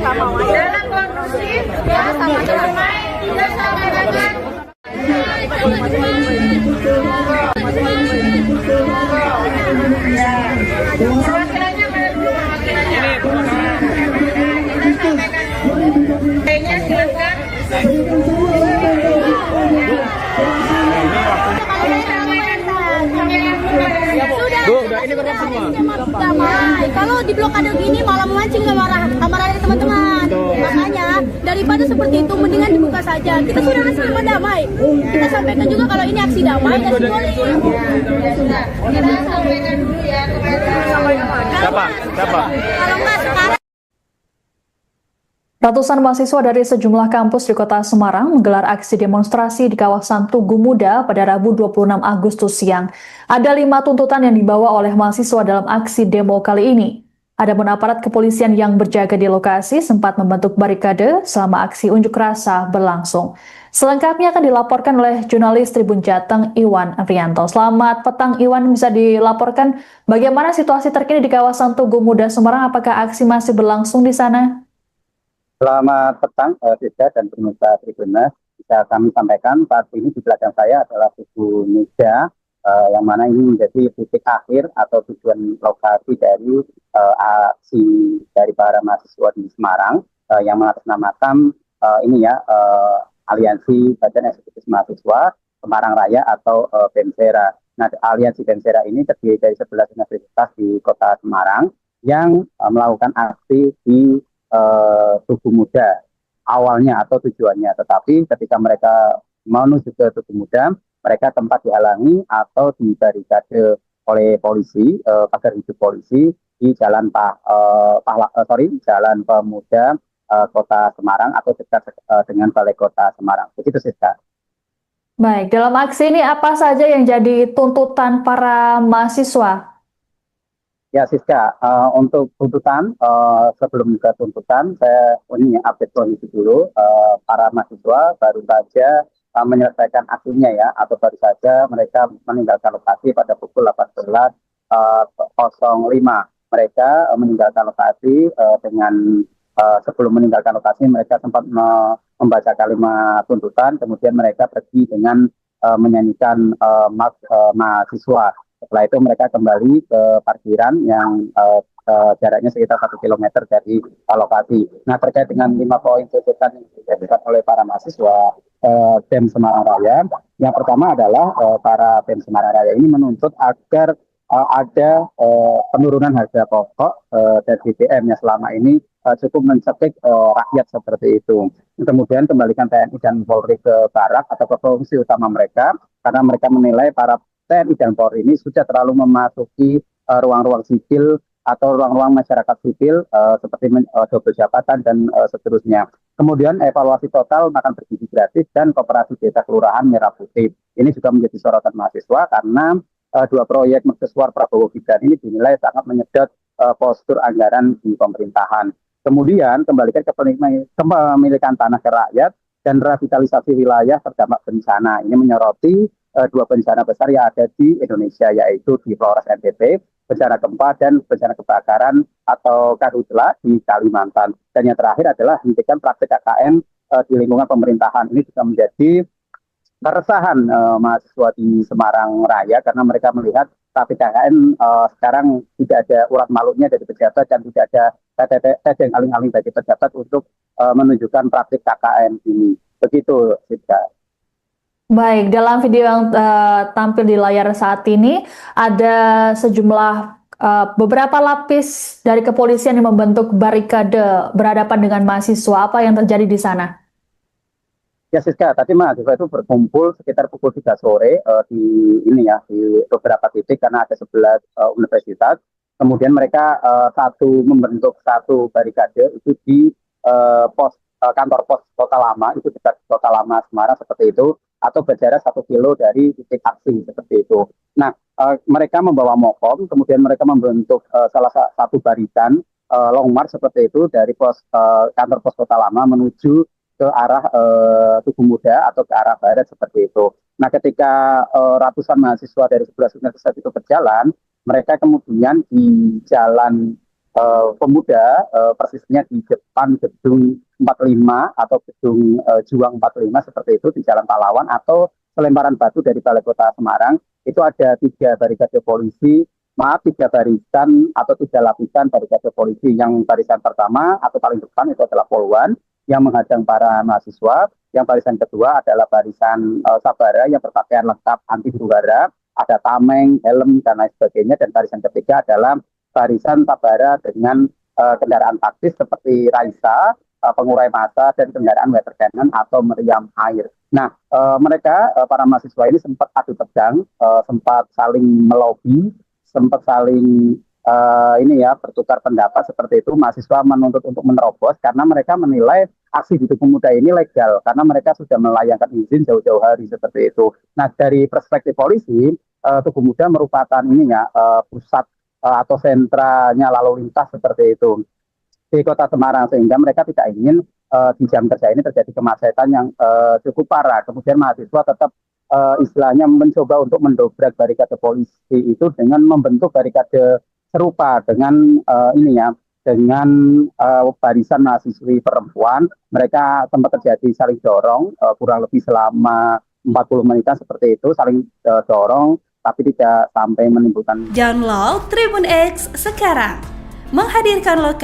Dalam kondusif, ya sama damai, dan sama dengan perwakilannya pada dulu kayaknya silakan. Bu, udah ini benar semua. Damai. Kalau di blokade gini malah memancing amarah dari teman-teman. Makanya daripada seperti itu mendingan dibuka saja. Kita sudah sama damai. Kita sampaikan juga kalau ini aksi damai dan simbolis. Kita sampaikan dulu ya kepada Siapa? Kalau nggak sekarang Ratusan mahasiswa dari sejumlah kampus di Kota Semarang menggelar aksi demonstrasi di kawasan Tugu Muda pada Rabu 26 Agustus siang. Ada 5 tuntutan yang dibawa oleh mahasiswa dalam aksi demo kali ini. Adapun aparat kepolisian yang berjaga di lokasi sempat membentuk barikade selama aksi unjuk rasa berlangsung. Selengkapnya akan dilaporkan oleh jurnalis Tribun Jateng Iwan Afrianto. Selamat petang Iwan, bisa dilaporkan bagaimana situasi terkini di kawasan Tugu Muda Semarang? Apakah aksi masih berlangsung di sana? Selamat petang, Rizka dan pemirsa Tribunas. Bisa kami sampaikan saat ini di belakang saya adalah Tugu Muda, yang mana ini menjadi titik akhir atau tujuan lokasi dari aksi dari para mahasiswa di Semarang, yang mengatasnamakan Aliansi Badan Eksekutif Mahasiswa Semarang Raya atau BEMSERA. Nah, Aliansi BEMSERA ini terdiri dari 11 universitas di Kota Semarang yang melakukan aksi di Tugu Muda awalnya atau tujuannya, tetapi ketika mereka menuju ke Tugu Muda, mereka tempat dihalangi atau dibarikade oleh polisi, pagar hidup polisi di Jalan Jalan Pemuda Kota Semarang atau dekat dengan Balai Kota Semarang. Begitu sih, Kak. Baik, dalam aksi ini apa saja yang jadi tuntutan para mahasiswa? Ya, Siska, untuk tuntutan, sebelum ke tuntutan, saya ini update kondisi dulu. Para mahasiswa baru saja menyelesaikan aksinya ya, atau baru saja mereka meninggalkan lokasi pada pukul 18.05. Mereka meninggalkan lokasi dengan sebelum meninggalkan lokasi mereka sempat membaca kalimat tuntutan, kemudian mereka pergi dengan menyanyikan mahasiswa. Setelah itu mereka kembali ke parkiran yang jaraknya sekitar 1 km dari lokasi. Nah, terkait dengan 5 poin tuntutan yang disampaikan oleh para mahasiswa BEM Semarang Raya, yang pertama adalah para BEM Semarang Raya ini menuntut agar ada penurunan harga pokok dan BBM yang selama ini cukup mencekik rakyat seperti itu. Kemudian kembalikan TNI dan Polri ke barak atau ke fungsi utama mereka, karena mereka menilai para TNI dan Polri ini sudah terlalu memasuki ruang-ruang sipil atau ruang-ruang masyarakat sipil seperti double jabatan dan seterusnya. Kemudian evaluasi total makan bergizi gratis dan koperasi desa kelurahan Merah Putih. Ini juga menjadi sorotan mahasiswa karena 2 proyek mercusuar Prabowo Gibran ini dinilai sangat menyedot postur anggaran di pemerintahan. Kemudian kembalikan kepemilikan tanah ke rakyat dan revitalisasi wilayah terdampak bencana. Ini menyoroti 2 bencana besar yang ada di Indonesia, yaitu di Flores NTB bencana gempa dan bencana kebakaran atau karhutla di Kalimantan. Dan yang terakhir adalah hentikan praktik KKN di lingkungan pemerintahan. Ini juga menjadi keresahan mahasiswa di Semarang Raya karena mereka melihat praktik KKN sekarang tidak ada urat malunya dari pejabat dan tidak ada tedeng aling-aling dari pejabat untuk menunjukkan praktik KKN ini. Begitu, Sidka. Baik, dalam video yang tampil di layar saat ini ada sejumlah beberapa lapis dari kepolisian yang membentuk barikade berhadapan dengan mahasiswa. Apa yang terjadi di sana? Ya Siska, tadi mahasiswa itu berkumpul sekitar pukul 3 sore di beberapa titik karena ada 11 universitas. Kemudian mereka membentuk satu barikade itu di kantor pos Kota Lama, itu dekat Kota Lama Semarang seperti itu, atau berjarak 1 kilo dari titik aksi seperti itu. Nah, mereka membawa mokom, kemudian mereka membentuk salah satu barisan long march seperti itu dari kantor pos Kota Lama menuju ke arah Tugu Muda atau ke arah barat seperti itu. Nah, ketika ratusan mahasiswa dari 11 universitas itu berjalan, mereka kemudian di Jalan Pemuda, persisnya di depan gedung 45 atau gedung Juang 45 seperti itu di Jalan Pahlawan atau selemparan batu dari Balai Kota Semarang, itu ada 3 barikade polisi, 3 barisan atau 3 lapisan barikade polisi. Yang barisan pertama atau paling depan itu adalah Polwan yang menghadang para mahasiswa. Yang barisan kedua adalah barisan Sabara yang berpakaian lengkap anti huru hara, ada tameng, helm, dan lain sebagainya. Dan barisan ketiga adalah barisan Sabara dengan kendaraan taktis seperti Raisa, pengurai massa, dan kendaraan water cannon atau meriam air. Nah, mereka, para mahasiswa ini sempat adu tegang, sempat saling melobi, sempat saling bertukar pendapat seperti itu. Mahasiswa menuntut untuk menerobos karena mereka menilai aksi di Tugu Muda ini legal karena mereka sudah melayangkan izin jauh-jauh hari seperti itu. Nah, dari perspektif polisi, Tugu Muda merupakan pusat atau sentranya lalu lintas seperti itu di Kota Semarang, sehingga mereka tidak ingin di jam kerja ini terjadi kemacetan yang cukup parah. Kemudian mahasiswa tetap istilahnya mencoba untuk mendobrak barikade polisi itu dengan membentuk barikade serupa dengan dengan barisan mahasiswi perempuan. Mereka sempat terjadi saling dorong kurang lebih selama 40 menitan seperti itu, saling dorong tapi tidak sampai menimbulkan. Download Tribun X sekarang, menghadirkan lokasi